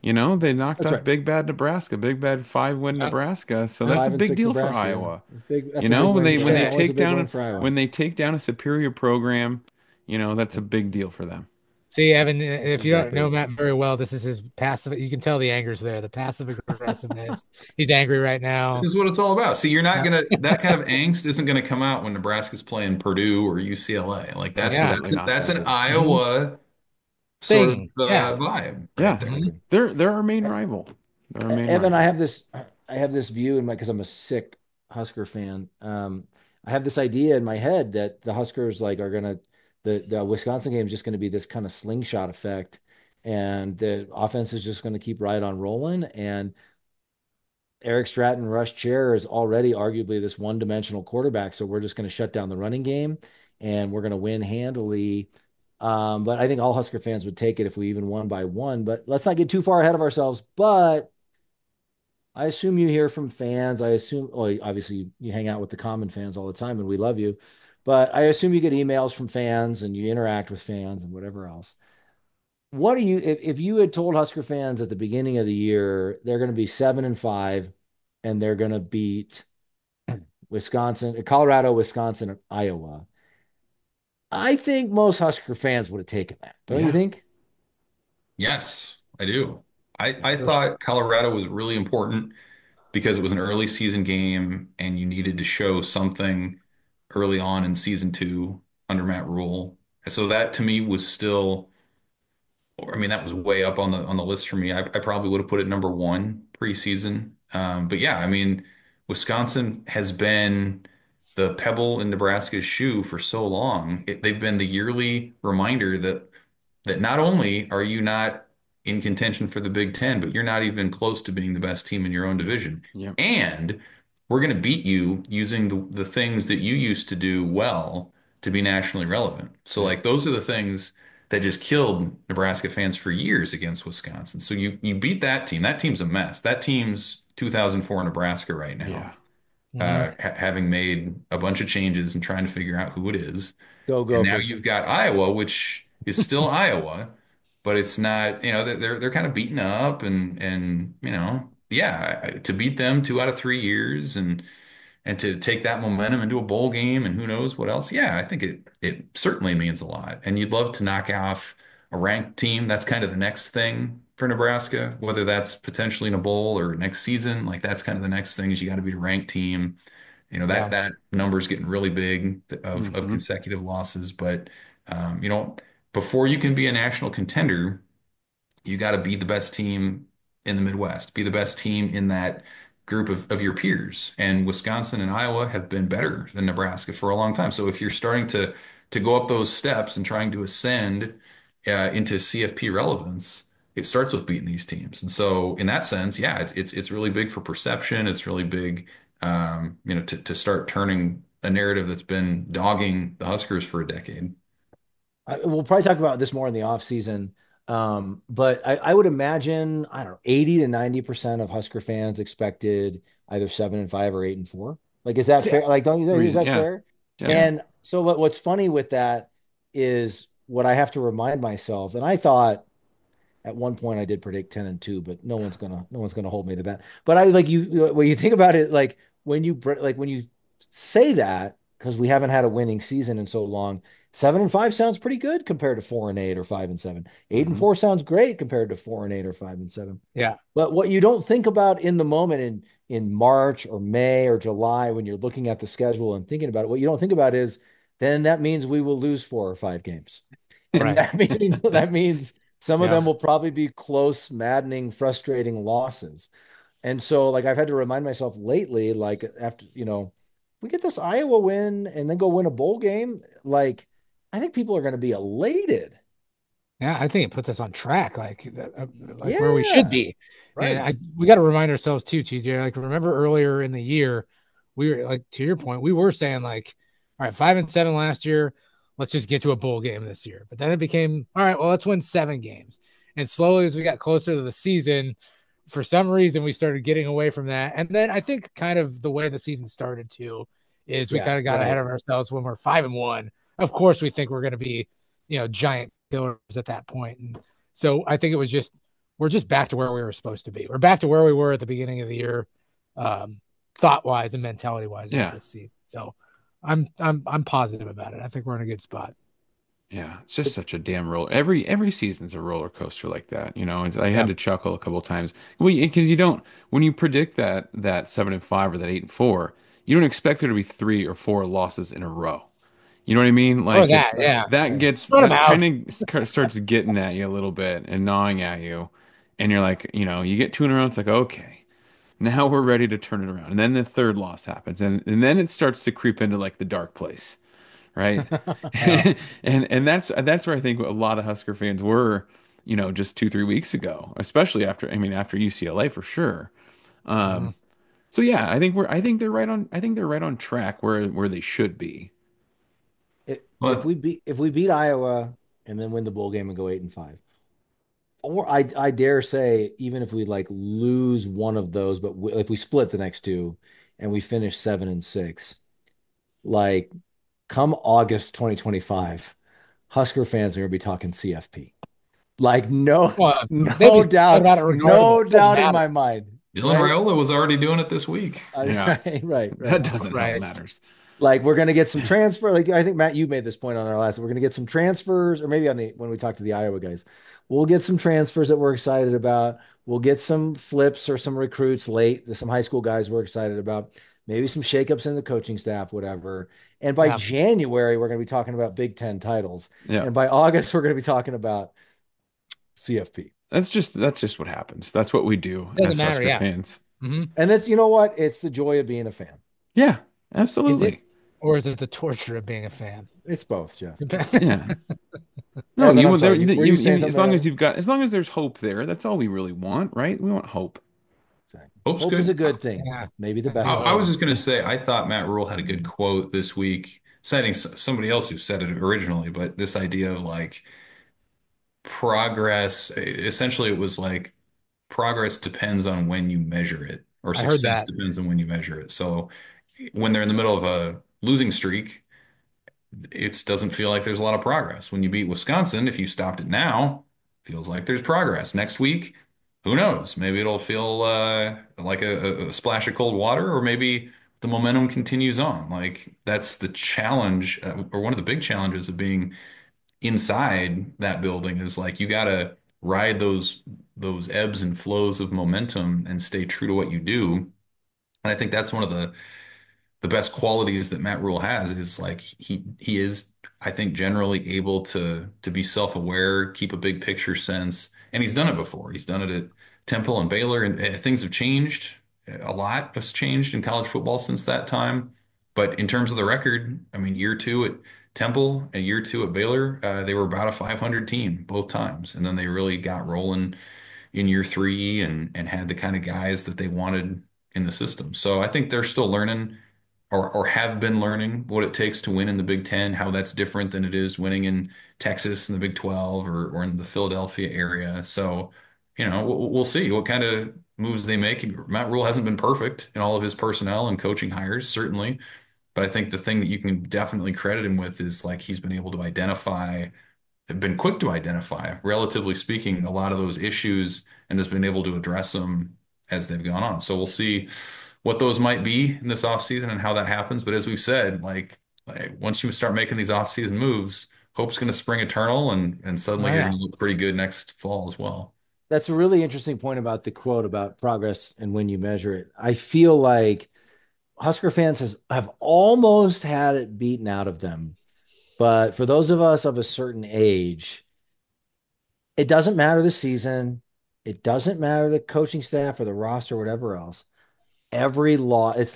You know, they knocked that's off right. Big Bad Nebraska, Big Bad 5-win Yeah. Nebraska. So that's a 5 and big 6 deal for Nebraska. Iowa. Big, You that's a big know, win. Yeah. That's always a big win for Iowa. when they take down a superior program, you know, that's a big deal for them. See, Evan, if you don't Exactly. know Matt very well, this is his passive. You can tell the anger's there, the passive aggressiveness. He's angry right now. This is what it's all about. See, you're not gonna that kind of angst isn't gonna come out when Nebraska's playing Purdue or UCLA. Like Yeah. Absolutely not. that's an Mhm. Iowa sort of Thing. Yeah. vibe right Yeah, there. Mhm. they're our main rival. They're our main Evan, rival. I have this view in my because I'm a sick Husker fan. I have this idea in my head that the Huskers like are gonna the Wisconsin game is just gonna be this kind of slingshot effect, and the offense is just gonna keep right on rolling. And Eric Stratton, Rush Chair is already arguably this one-dimensional quarterback, so we're just going to shut down the running game and we're going to win handily. But I think all Husker fans would take it if we even won by one. But let's not get too far ahead of ourselves. But I assume you hear from fans. I assume, well, obviously you hang out with the common fans all the time, and we love you. But I assume you get emails from fans and you interact with fans and whatever else. What do you if you had told Husker fans at the beginning of the year they're going to be 7-5 and they're going to beat Wisconsin, Colorado, Wisconsin, and Iowa? I think most Husker fans would have taken that. Don't you Yeah, think? Yes, I do. I For sure. thought Colorado was really important because it was an early season game and you needed to show something early on in season two under Matt Rule. So that to me was still, I mean, that was way up on the list for me. I probably would have put it number one preseason. But yeah, I mean, Wisconsin has been the pebble in Nebraska's shoe for so long. They've been the yearly reminder that not only are you not in contention for the Big Ten, but you're not even close to being the best team in your own division. yeah, And we're going to beat you using the things that you used to do well to be nationally relevant. So yeah, like those are the things that just killed Nebraska fans for years against Wisconsin. So you beat that team. That team's a mess. That team's 2004 Nebraska right now, yeah, Mhm. having made a bunch of changes and trying to figure out who it is. Go And now Gophers. you've got Iowa, which is still Iowa, but it's not, they're kind of beaten up and yeah, to beat them 2 out of 3 years and to take that momentum into a bowl game and who knows what else. Yeah, I think it certainly means a lot. And you'd love to knock off a ranked team. That's kind of the next thing for Nebraska, whether that's potentially in a bowl or next season. Like that's kind of the next thing is you got to be a ranked team. Yeah. That number's getting really big of hmm consecutive losses. But um, you know, before you can be a national contender, you got to be the best team in the Midwest, be the best team in that group of your peers. And Wisconsin and Iowa have been better than Nebraska for a long time. So if you're starting to go up those steps and trying to ascend into CFP relevance, it starts with beating these teams. And so in that sense, yeah, it's really big for perception. It's really big, to start turning a narrative that's been dogging the Huskers for a decade. We'll probably talk about this more in the off season. But I would imagine, I don't know, 80 to 90% of Husker fans expected either 7-5 or 8-4. Like, is that See, fair? Like, don't you think, is that yeah, fair? yeah. Yeah. And So what's funny with that is what I have to remind myself, and I thought at one point I did predict 10-2, but no one's gonna hold me to that. But I like you when you think about it, like when you say that, because we haven't had a winning season in so long, 7-5 sounds pretty good compared to 4-8 or 5-7. 8-4 sounds great compared to 4-8 or 5-7. Yeah. But what you don't think about in the moment in March or May or July when you're looking at the schedule and thinking about it, what you don't think about is then that means we will lose 4 or 5 games. And Right. that means some of Yeah. them will probably be close, maddening, frustrating losses. And so, like, I've had to remind myself lately, like, after, we get this Iowa win and then go win a bowl game, like, I think people are going to be elated. Yeah, I think it puts us on track, like where we should Yeah, be. And right. we got to remind ourselves too, TJ. Like, remember earlier in the year, we were like, to your point, we were saying like, all right, 5-7 last year, let's just get to a bowl game this year. But then it became, all right, well, let's win 7 games. And slowly, as we got closer to the season, for some reason, we started getting away from that. And then I think kind of the way the season started too is we Yeah, kind of got ahead of ourselves when we're 5-1. Of course, we think we're going to be, giant killers at that point. And so I think we're just back to where we were supposed to be. We're back to where we were at the beginning of the year, thought wise and mentality wise Yeah. this season. So I'm positive about it. I think we're in a good spot. Yeah, it's just such a damn roller. Every season's a roller coaster like that, And I had to chuckle a couple of times. Because you don't when you predict that 7-5 or that 8-4, you don't expect there to be 3 or 4 losses in a row. You know what I mean? Or Like that, yeah. Sort them that out. kind of starts getting at you a little bit and gnawing at you, and you're like, you get 2 in a row. It's like, okay, now we're ready to turn it around, and then the third loss happens, and then it starts to creep into like the dark place, right? Yeah. And that's where I think a lot of Husker fans were, just 2 3 weeks ago, especially after UCLA for sure. Mhm. So yeah, I think they're right on track where they should be. But If we beat Iowa and then win the bowl game and go 8-5, or I dare say even if we like lose one of those, but if we split the next two and we finish 7-6, like come August 2025, Husker fans are gonna be talking CFP. Like Well, they'd be no talking doubt, about it regardless. no It doesn't doubt in matter. my mind, Dylan right? Raiola was already doing it this week. Yeah, Right. that doesn't help Right. matters. Like we're gonna get some transfer. Like I think Matt, you made this point on our last. We're gonna get some transfers, or maybe on the when we talk to the Iowa guys, we'll get some transfers that we're excited about. We'll get some flips or some recruits late. Some high school guys we're excited about. Maybe some shakeups in the coaching staff, whatever. And by Yeah. January, we're gonna be talking about Big Ten titles, Yeah. and by August, we're gonna be talking about CFP. That's just what happens. That's what we do Doesn't as matter. Husker Yeah. fans. hmm And that's what it's the joy of being a fan. Yeah, Is it, absolutely. or is it the torture of being a fan? It's both, Jeff. Yeah. No, Evan, you I'm want there. sorry. Were you saying As something, long Evan? as there's hope there, that's all we really want, right? We want hope. Exactly. Hope's Hope is a good. good thing. Yeah. Maybe the I do best I thing. was hope. just going to say, I thought Matt Rule had a good quote this week, citing somebody else who said it originally, but this idea of like progress, essentially, it was like progress depends on when you measure it, or I heard success that. depends on when you measure it. So when they're in the middle of a losing streak, it doesn't feel like there's a lot of progress. When you beat Wisconsin, if you stopped it now, feels like there's progress. Next week, who knows? Maybe it'll feel like a splash of cold water, or maybe the momentum continues on. Like that's the challenge, or one of the big challenges of being inside that building is like you gotta ride those ebbs and flows of momentum and stay true to what you do. And I think that's one of the best qualities that Matt Rule has is like he is, I think, generally able to be self-aware, keep a big picture sense, and he's done it before. He's done it at Temple and Baylor, and things have changed. A lot has changed in college football since that time. But in terms of the record, I mean, year two at Temple and year two at Baylor, they were about a 500 team both times, and then they really got rolling in year three and had the kind of guys that they wanted in the system. So I think they're still learning or have been learning what it takes to win in the Big Ten, how that's different than it is winning in Texas in the Big 12 or in the Philadelphia area. So, we'll see what kind of moves they make. Matt Rule hasn't been perfect in all of his personnel and coaching hires, certainly, But I think the thing that you can definitely credit him with is like he's been able to identify, have been quick to identify, relatively speaking, a lot of those issues and has been able to address them as they've gone on. So we'll see what those might be in this offseason and how that happens. But as we've said, like once you start making these offseason moves, hope's going to spring eternal, and suddenly you're going to look pretty good next fall as well. That's a really interesting point about the quote about progress and when you measure it. I feel like Husker fans have almost had it beaten out of them. But for those of us of a certain age, it doesn't matter the season. It doesn't matter the coaching staff or the roster or whatever else. Every loss,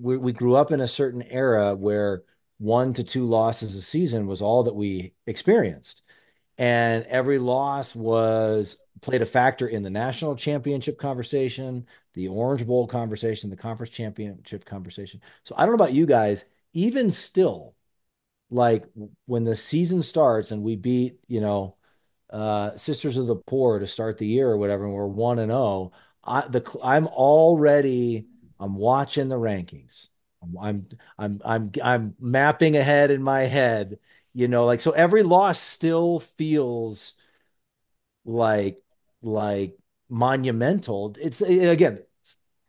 we grew up in a certain era where 1 to 2 losses a season was all that we experienced. And every loss was played a factor in the national championship conversation, the Orange Bowl conversation, the conference championship conversation. So I don't know about you guys, even still, like when the season starts and we beat, Sisters of the Poor to start the year or whatever, and we're 1-0, I'm watching the rankings. I'm mapping ahead in my head, so every loss still feels like monumental. It's again,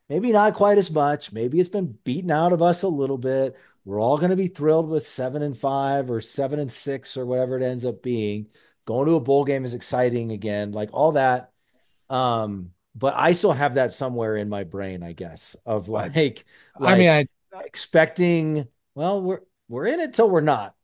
maybe not quite as much. Maybe it's been beaten out of us a little bit. We're all going to be thrilled with 7-5 or 7-6 or whatever it ends up being. Going to a bowl game is exciting again, like all that. But I still have that somewhere in my brain, I guess, of I expecting, well, we're in it till we're not.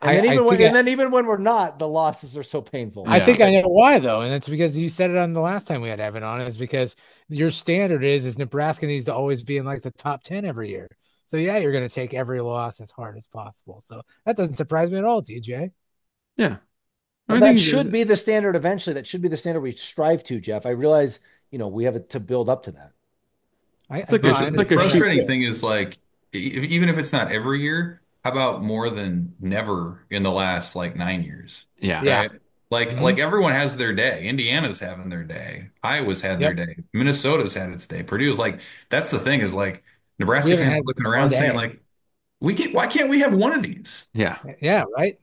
And then even when we're not, the losses are so painful. I think I know why though, and it's because you said it on the last time we had Evan on, is because your standard is Nebraska needs to always be in like the top 10 every year. So yeah, you're going to take every loss as hard as possible. So that doesn't surprise me at all, TJ. Yeah. That should be the standard eventually. That should be the standard we strive to, Jeff. I realize, we have to build up to that. The frustrating thing is like, even if it's not every year, how about more than never in the last like 9 years? Yeah. Right? Like everyone has their day. Indiana's having their day. Iowa's had their day. Minnesota's had its day. Purdue's like, that's the thing is like Nebraska fans looking around saying like, why can't we have one of these? Yeah. Yeah. Right.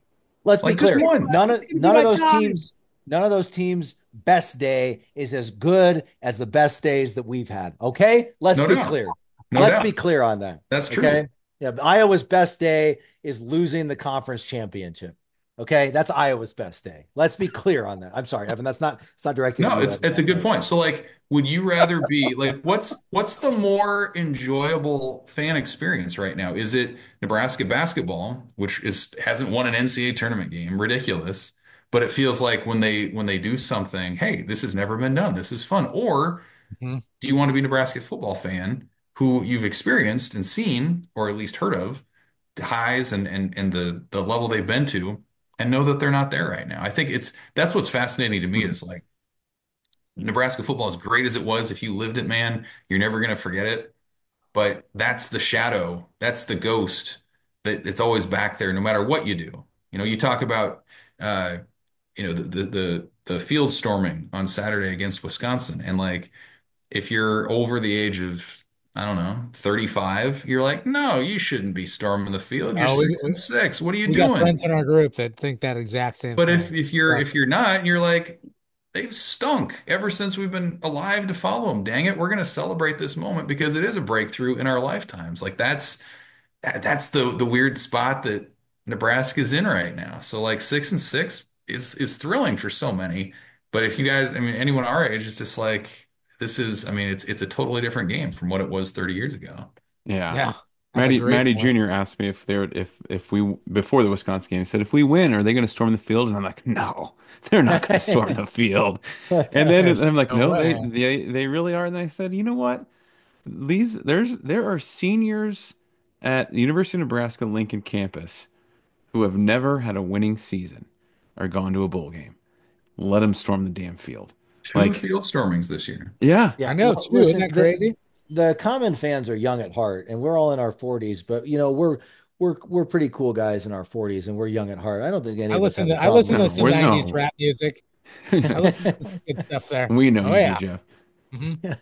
Let's be clear. None of those teams' best day is as good as the best days that we've had. Okay, let's be clear. Let's be clear on that. That's true. Okay? Yeah, Iowa's best day is losing the conference championship. Okay, that's Iowa's best day. Let's be clear on that. I'm sorry, Evan. It's not directed. No, it's a good point. So, like, would you rather be like, what's the more enjoyable fan experience right now? Is it Nebraska basketball, which hasn't won an NCAA tournament game, ridiculous, but it feels like when they do something, hey, this has never been done. This is fun. Or do you want to be a Nebraska football fan who you've experienced and seen, or at least heard of, the highs and the level they've been to, and know that they're not there right now? I think that's what's fascinating to me is like Nebraska football, as great as it was, if you lived it, man, you're never going to forget it. But that's the shadow, that's the ghost that it's always back there, no matter what you do. You talk about, the field storming on Saturday against Wisconsin, and like if you're over the age of, I don't know, 35, you're like, no, you shouldn't be storming the field. You're 6-6. What are you doing? We got friends in our group that think that exact same thing. But if you're not, you're like, they've stunk ever since we've been alive to follow them. Dang it, we're going to celebrate this moment because it is a breakthrough in our lifetimes. Like that's the weird spot that Nebraska's in right now. So like 6-6 is thrilling for so many. But if you guys, I mean, anyone our age, it's just like, it's a totally different game from what it was 30 years ago. Yeah. Maddie Jr. asked me if we, before the Wisconsin game, he said, if we win, are they going to storm the field? And I'm like, no, they're not going to storm the field. And then I'm like, no, they really are. And I said, you know what? There are seniors at the University of Nebraska Lincoln campus who have never had a winning season or gone to a bowl game. Let them storm the damn field. Two field stormings this year. Yeah. I know. Well, listen, isn't that crazy? The common fans are young at heart, and we're all in our 40s, but we're pretty cool guys in our 40s, and we're young at heart. I don't think any of us have a problem. I listen to some 90s rap music. I listen to some good stuff there. We know you, Jeff.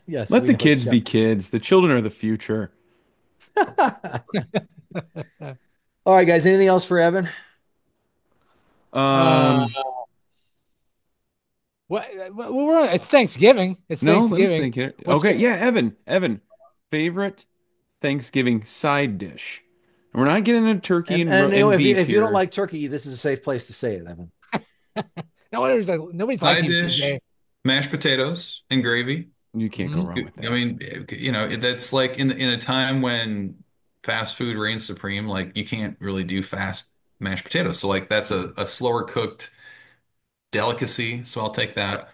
Yes. Let the kids be kids. The children are the future. All right, guys. Anything else for Evan? Uh, Um, it's Thanksgiving. It's no, let us Thanksgiving. think here. What's Okay, your, yeah, Evan, favorite Thanksgiving side dish. And we're not getting into turkey And you know, and if beef you don't here. like turkey, this is a safe place to say it, Evan. nobody's like Side you, dish, TJ. mashed potatoes and gravy. You can't go Hmm. wrong with I that. mean, that's like in a time when fast food reigns supreme, like you can't really do fast mashed potatoes. So like that's a slower cooked delicacy, so I'll take that.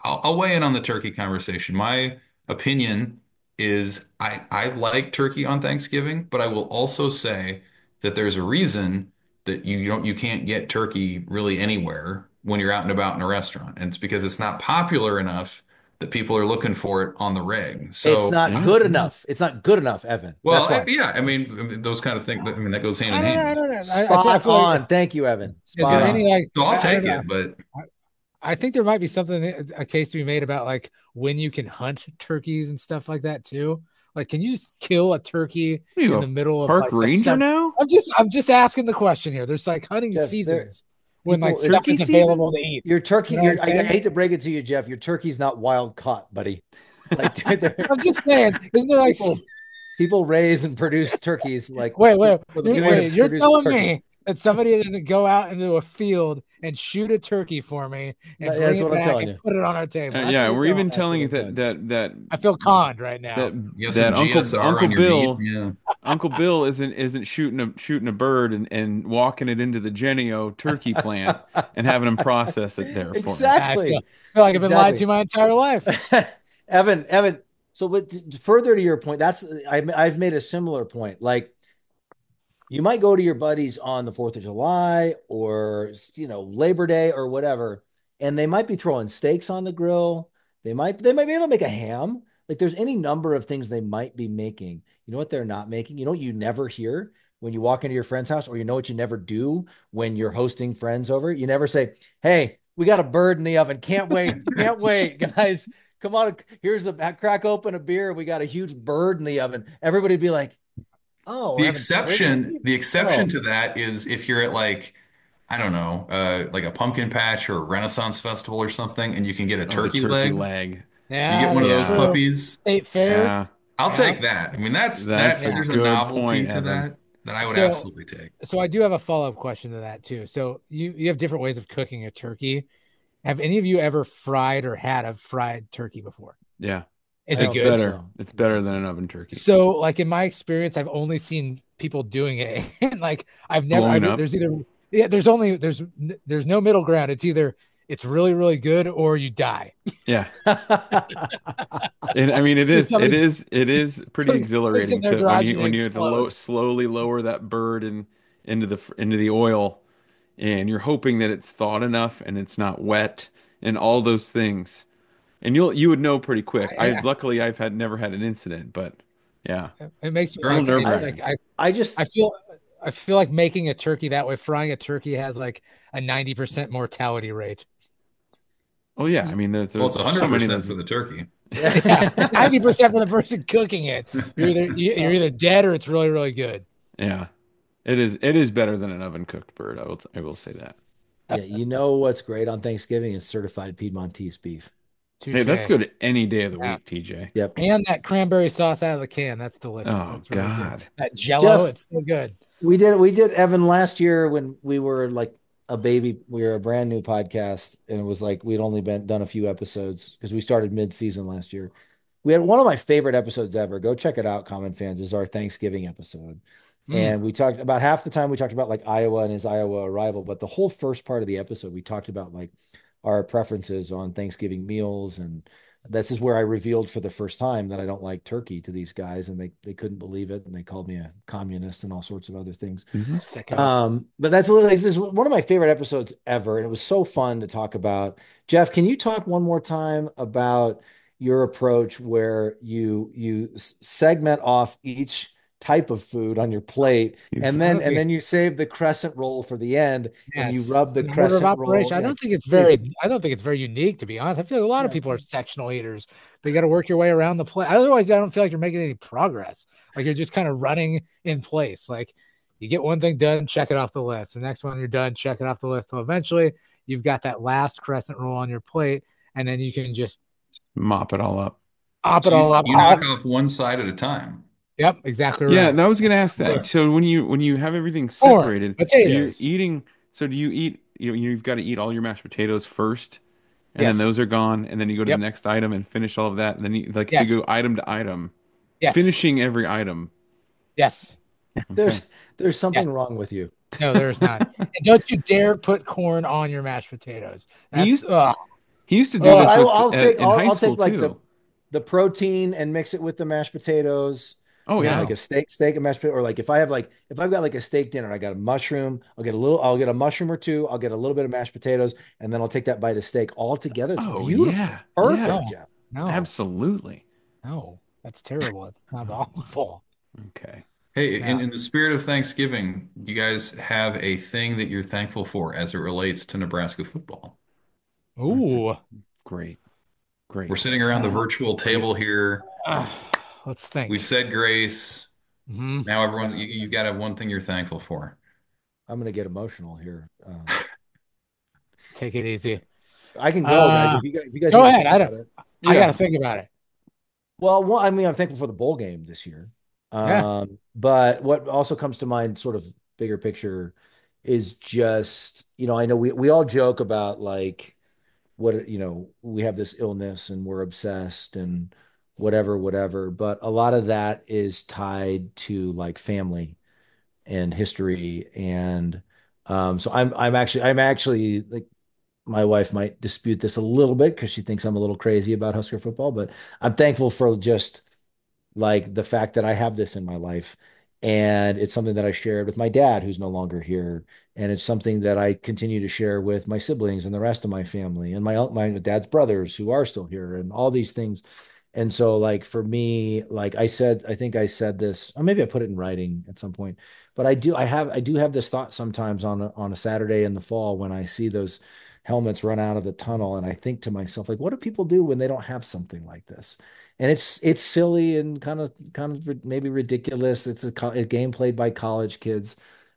I'll weigh in on the turkey conversation. My opinion is I like turkey on Thanksgiving, but I will also say that there's a reason that you can't get turkey really anywhere when you're out and about in a restaurant. And it's because it's not popular enough that people are looking for it on the reg. It's So, not Yeah. good enough. It's not good enough, Evan. That's why. yeah, I mean, those kind of things, I mean, that goes hand I in don't know. I hand. don't know. I Spot feel like on. Thank you, Evan. is Spot there Yeah. any on. like So I'll I don't take know. it, but I think there might be something a case to be made about like when you can hunt turkeys and stuff like that too. Like, can you just kill a turkey Are you in a the middle of park like the ranger summer? now? I'm just asking the question here. There's like hunting Jeff, there seasons when like people stuff Turkey is season? available to eat. your turkey, You know what I'm I saying? hate to break it to you, Jeff. Your turkey's not wild caught, buddy. Like dude, I'm just saying, isn't there like people raise and produce turkeys like wait, wait, with a way to you're produce telling turkey. me that somebody doesn't go out into a field and shoot a turkey for me and bring That's it what I'm back telling and you. put it on our table? That's Yeah, what you're we're telling even me. That's what telling you I'm telling you. I feel conned right that now. you have some that GSR Uncle on your meat. Bill Yeah. Uncle Bill isn't shooting a bird and walking it into the Genio turkey plant and having him process it there for us. Exactly. I feel like I've been lied Exactly. to my entire life. Evan. So, but further to your point, I've made a similar point. Like, you might go to your buddies on the 4th of July or, Labor Day or whatever, and they might be throwing steaks on the grill. They might be able to make a ham. Like, there's any number of things they might be making. You know what they're not making? You know what you never hear when you walk into your friend's house, or you know what you never do when you're hosting friends over? You never say, "Hey, we got a bird in the oven. Can't wait, guys. Come on, crack open a beer. We got a huge bird in the oven." Everybody'd be like, "Oh, we're The having exception, turkey? the exception Oh, to that is if you're at like, I don't know, like a pumpkin patch or a Renaissance festival or something, and you can get a Oh, the turkey turkey leg. leg. You get Yeah, one of that's those Yeah. true. puppies. State fair. Yeah. I'll Yeah. take that. I mean, that's That's that. a Yeah. There's a good novelty point, to Evan. that I would So absolutely take. so I do have a follow-up question to that too. So you have different ways of cooking a turkey. Have any of you ever fried or had a fried turkey before? Yeah. Is I it don't good? think Better. so. It's I don't better think than so. an oven turkey. So, like in my experience, I've only seen people doing it, and like Blowing up. there's either yeah, there's no middle ground. It's either it's really really good or you die. Yeah. I mean, Somebody it is pretty cooks in exhilarating their to when garage you and they have to explode. slowly lower that bird into the oil, and you're hoping that it's thawed enough and it's not wet and all those things, and you would know pretty quick. Luckily I've had never had an incident, but yeah, It makes me a little like nerve I like wracking. I just I feel I feel like making a turkey that way, frying a turkey has like a 90% mortality rate. Oh yeah, I mean Well, it's there's so many of 100% those. for the turkey. Yeah, 90% for the person cooking it. You're either dead or it's really really good. Yeah, it is better than an oven cooked bird. I will say that. yeah, you know what's great on Thanksgiving is certified Piedmontese beef. Hey, Touche. that's good any day of the Yeah. week, TJ. Yep. And that cranberry sauce out of the can, that's delicious. Oh That's really good. God. That Jello, Jeff, it's so good. we did Evan last year when we were like a baby. We were a brand new podcast, and it was like we'd only been done a few episodes because we started mid-season last year. We had one of my favorite episodes ever. Go check it out, Common Fans, is our Thanksgiving episode. Mm. And we talked about half the time we talked about like Iowa and his Iowa arrival, but the whole first part of the episode, we talked about like our preferences on Thanksgiving meals. And this is where I revealed for the first time that I don't like turkey to these guys, and they couldn't believe it, and they called me a communist and all sorts of other things. Mhm. But that's literally this is one of my favorite episodes ever, and it was so fun to talk about. Jeff, can you talk one more time about your approach where you segment off each type of food on your plate, He's- and then you save the crescent roll for the end, and you Yes, rub the in the order of crescent roll. operation. Yeah. I don't think it's very unique, to be honest. I feel like a lot of Yeah. people are sectional eaters, but you got to work your way around the plate. Otherwise, I don't feel like you're making any progress. Like you're just kind of running in place. Like you get one thing done, check it off the list. The next one you're done, check it off the list. So eventually, you've got that last crescent roll on your plate, and then you can just mop it all up. op it So all up. you knock off one side at a time. Yep, exactly Yeah, right. I was gonna ask that. Right. So when you have everything Corn, separated, are you potatoes. eating? So do you eat? You've got to eat all your mashed potatoes first, and then Yes. those are gone, and then you go to the Yep. next item and finish all of that, and then so Yes. you go item to item, Yes. finishing every item. Yes. Okay. There's something Yes. wrong with you. No, there's not. And don't you dare put corn on your mashed potatoes. He used That's he used to do Oh, this in high I'll school take like too. the protein and mix it with the mashed potatoes. Oh yeah. Like a steak and mashed potato, or like if I've got like a steak dinner, I got a mushroom, I'll get a mushroom or two, I'll get a little bit of mashed potatoes, and then I'll take that bite of steak all together. It's Oh beautiful. yeah. It's perfect, Yeah. Jeff. no, Absolutely. no, that's terrible. It's kind of awful. Okay. Hey, Yeah. in the spirit of Thanksgiving, you guys have a thing that you're thankful for as it relates to Nebraska football. Ooh. Great. We're Great. sitting around the virtual table here. Let's think. We've said grace. Mhm. Now everyone, you got to have one thing you're thankful for. I'm gonna get emotional here. Take it easy. I can go, guys. If you guys Go need to ahead. think about it. I got to think about it. Well, I mean, I'm thankful for the bowl game this year. Yeah. But what also comes to mind, sort of bigger picture, is just, I know we all joke about like what, we have this illness and we're obsessed and whatever, but a lot of that is tied to like family and history. And so I'm actually like, my wife might dispute this a little bit because she thinks I'm a little crazy about Husker football, but I'm thankful for just like the fact that I have this in my life. And it's something that I shared with my dad, who's no longer here. And it's something that I continue to share with my siblings and the rest of my family and my dad's brothers who are still here and all these things. And so like for me, like I think I said this, or maybe I put it in writing at some point, but I do have this thought sometimes on a Saturday in the fall when I see those helmets run out of the tunnel. And I think to myself, like, what do people do when they don't have something like this? And it's silly and kind of maybe ridiculous. It's a game played by college kids.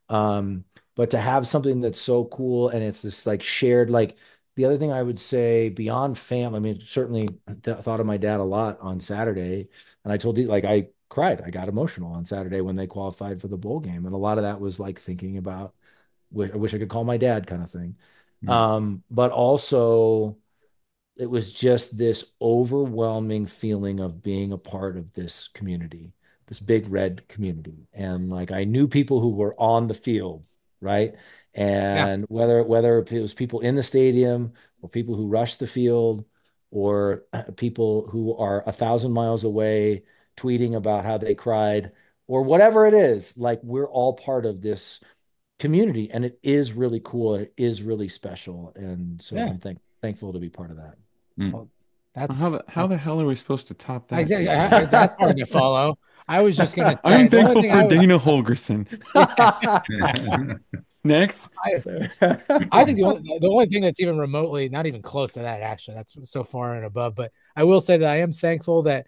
But to have something that's so cool and it's this like shared, like the other thing I would say beyond family, I mean, certainly thought of my dad a lot on Saturday. And I told you, like, I cried. I got emotional on Saturday when they qualified for the bowl game. And a lot of that was like thinking about, I wish I could call my dad kind of thing. But also, it was just this overwhelming feeling of being a part of this community, this big red community. And like I knew people who were on the field, right? Yeah. And whether it was people in the stadium or people who rushed the field or people who are 1,000 miles away tweeting about how they cried or whatever it is, like we're all part of this community and it is really cool and it is really special. And so Yeah. I'm thankful to be part of that. Well, How the hell are we supposed to top that? exactly. That's hard to follow. I was just going to say, I'm the only thankful thing for I would- Dana Holgorsen. Next. I think the only thing that's even remotely, not even close to that, actually, that's so far and above. But I will say that I am thankful that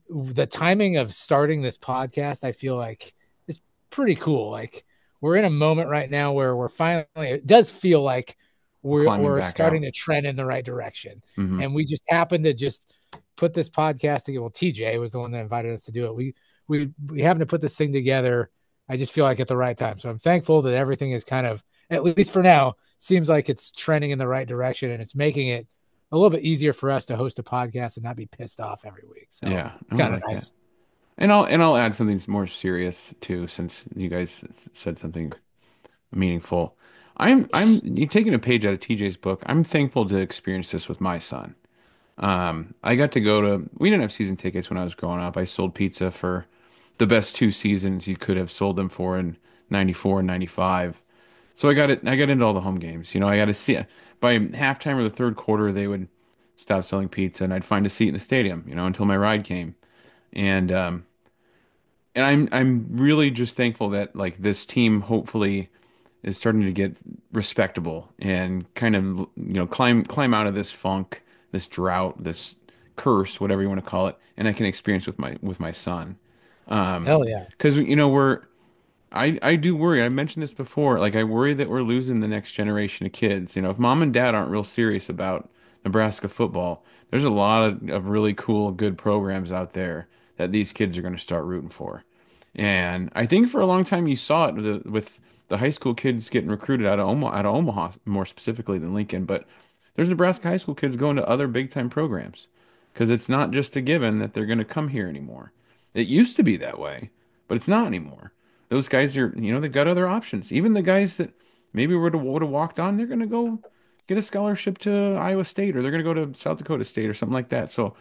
the timing of starting this podcast, I feel like is pretty cool. Like we're in a moment right now where we're finally, it does feel like we're starting to trend in the right direction. Mhm. And we just happened to just put this podcast together. Well, TJ was the one that invited us to do it. We happened to put this thing together. I just feel like at the right time. So I'm thankful that everything is kind of, at least for now, seems like it's trending in the right direction and it's making it a little bit easier for us to host a podcast and not be pissed off every week. So Yeah, it's kind of nice. That. And I'll add something more serious too, since you guys said something meaningful. You taking a page out of TJ's book. I'm thankful to experience this with my son. I got to go to, we didn't have season tickets when I was growing up. I sold pizza for the best 2 seasons you could have sold them for in 94 and 95. So I got into all the home games. I got to see it. By halftime or the third quarter, they would stop selling pizza and I'd find a seat in the stadium, until my ride came. And and I'm really just thankful that like this team hopefully is starting to get respectable and kind of climb out of this funk, this drought, this curse, whatever you want to call it, and I can experience with my son. Hell yeah. Because I do worry. I mentioned this before. Like I worry that we're losing the next generation of kids. If mom and dad aren't real serious about Nebraska football, there's a lot of really cool, good programs out there that these kids are going to start rooting for. And I think for a long time you saw it with the high school kids getting recruited out of Omaha more specifically than Lincoln. But there's Nebraska high school kids going to other big time programs because it's not just a given that they're going to come here anymore. It used to be that way, but it's not anymore. Those guys are, they've got other options. Even the guys that maybe would have walked on, they're going to go get a scholarship to Iowa State or they're going to go to South Dakota State or something like that. So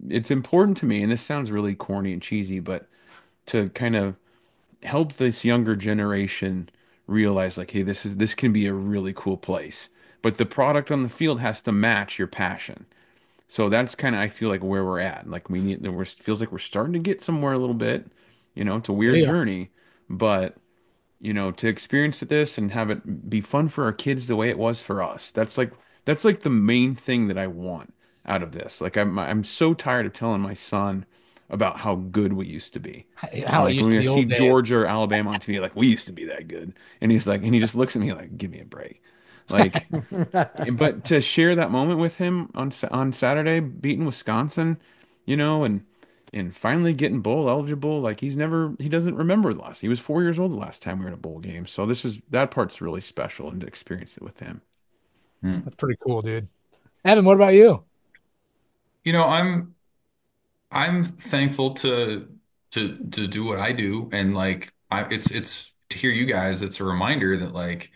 it's important to me, and this sounds really corny and cheesy, but to kind of help this younger generation realize like, hey, this can be a really cool place. But the product on the field has to match your passion. So that's kind of I feel like where we're at. Like feels like we're starting to get somewhere a little bit. It's a weird Yeah. journey, but to experience this and have it be fun for our kids the way it was for us. That's like the main thing that I want out of this. Like I'm so tired of telling my son about how good we used to be. How it Like used when to I the see old days. Georgia or Alabama on TV, like we used to be that good. And he just looks at me like, give me a break. Like, but to share that moment with him on Saturday, beating Wisconsin, and finally getting bowl eligible, like he doesn't remember the last. He was 4 years old the last time we were in a bowl game. So that part's really special and to experience it with him. That's pretty cool, dude. Evan, what about you? I'm thankful to do what I do, and like it's to hear you guys. It's a reminder that like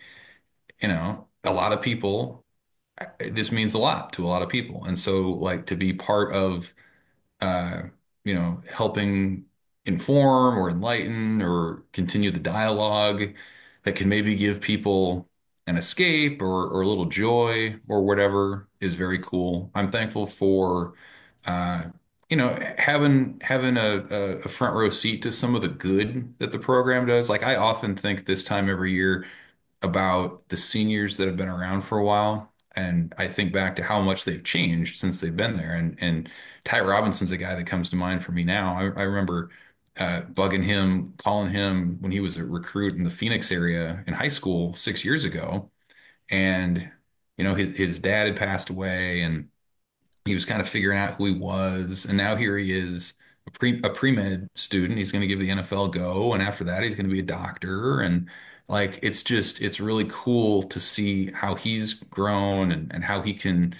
a lot of people. This means a lot to a lot of people, and so like to be part of uh, helping inform or enlighten or continue the dialogue that can maybe give people an escape or a little joy or whatever is very cool. I'm thankful for uh, having a front row seat to some of the good that the program does. Like I often think this time every year about the seniors that have been around for a while. And I think back to how much they've changed since they've been there. And Ty Robinson's a guy that comes to mind for me now. I remember bugging him, calling him when he was a recruit in the Phoenix area in high school 6 years ago. And, his dad had passed away and he was kind of figuring out who he was, and now here he is, a pre-med student. He's going to give the NFL go, and after that, he's going to be a doctor. And like, it's really cool to see how he's grown and how he can,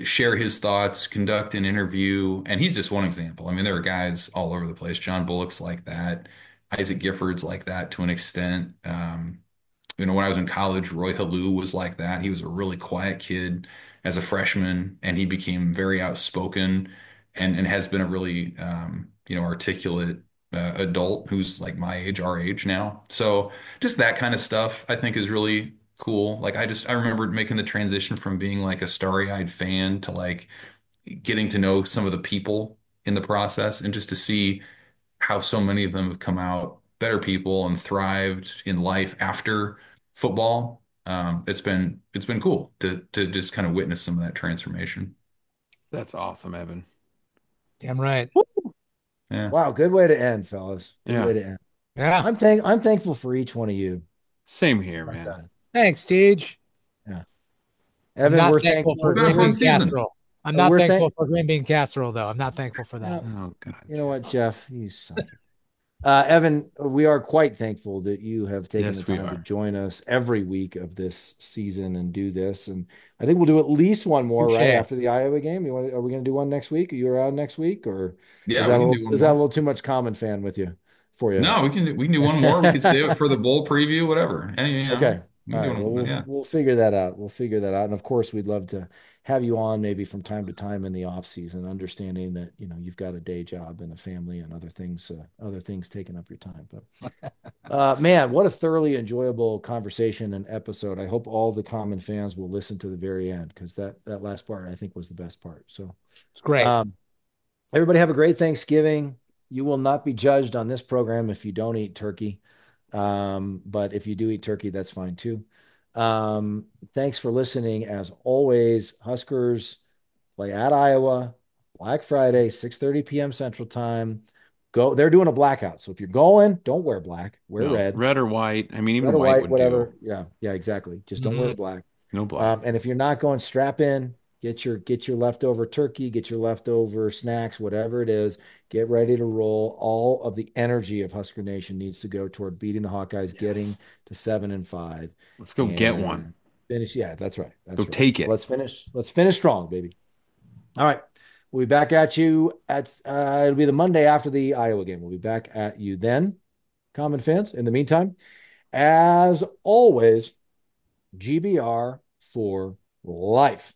share his thoughts, conduct an interview. And he's just one example. I mean, there are guys all over the place. John Bullock's like that. Isaac Gifford's like that to an extent. When I was in college, Roy Halou was like that. He was a really quiet kid as a freshman, and he became very outspoken and has been a really, articulate adult who's like my age, our age now. So just that kind of stuff I think is really cool. Like I remember making the transition from being like a starry-eyed fan to like getting to know some of the people in the process and just to see how so many of them have come out better people and thrived in life after football. It's been cool to just kind of witness some of that transformation. That's awesome, Evan. Damn right. Yeah. Wow, good way to end, fellas. Good Yeah. way to end. Yeah. I'm thankful for each one of you. Same here, Like man. that. Thanks, Tej. Yeah. I'm Evan, not we're thankful thankful. for Been a green fun bean season. casserole. I'm not We're thankful thank- for green bean casserole, though. I'm not thankful for that. Oh God. You know what, Jeff? You son of a- Evan, we are quite thankful that you have taken Yes, the we time to are. join us every week of this season and do this. And I think we'll do at least one more Touche. right after the Iowa game. Are we going to do one next week? Are you around next week, or Yeah, we can do one is that a more. little too much common fan with you for you? No, we can do one more. We could save it for the bowl preview, whatever. Okay. We All can do right. Well, one, but yeah. we'll figure that out. We'll figure that out. And of course, we'd love to have you on maybe from time to time in the off season, understanding that, you've got a day job and a family and other things taking up your time. But man, what a thoroughly enjoyable conversation and episode. I hope all the common fans will listen to the very end because that last part I think was the best part. So It's great. everybody have a great Thanksgiving. You will not be judged on this program if you don't eat turkey. But if you do eat turkey, that's fine too. Thanks for listening. As always, Huskers play at Iowa, Black Friday, 6:30 p.m. Central Time. Go. They're doing a blackout. So if you're going, don't wear black. Wear red. Red or white. I mean, even red or white would whatever. do. Yeah, exactly. Just don't wear black. No black. And if you're not going, strap in. Get your leftover turkey, get your leftover snacks, whatever it is. Get ready to roll. All of the energy of Husker Nation needs to go toward beating the Hawkeyes, getting to 7-5. Let's go get one. Finish. Yeah, that's right. Go take it. So let's finish strong, baby. All right. We'll be back at you it'll be the Monday after the Iowa game. We'll be back at you then, Common fans. In the meantime, as always, GBR for life.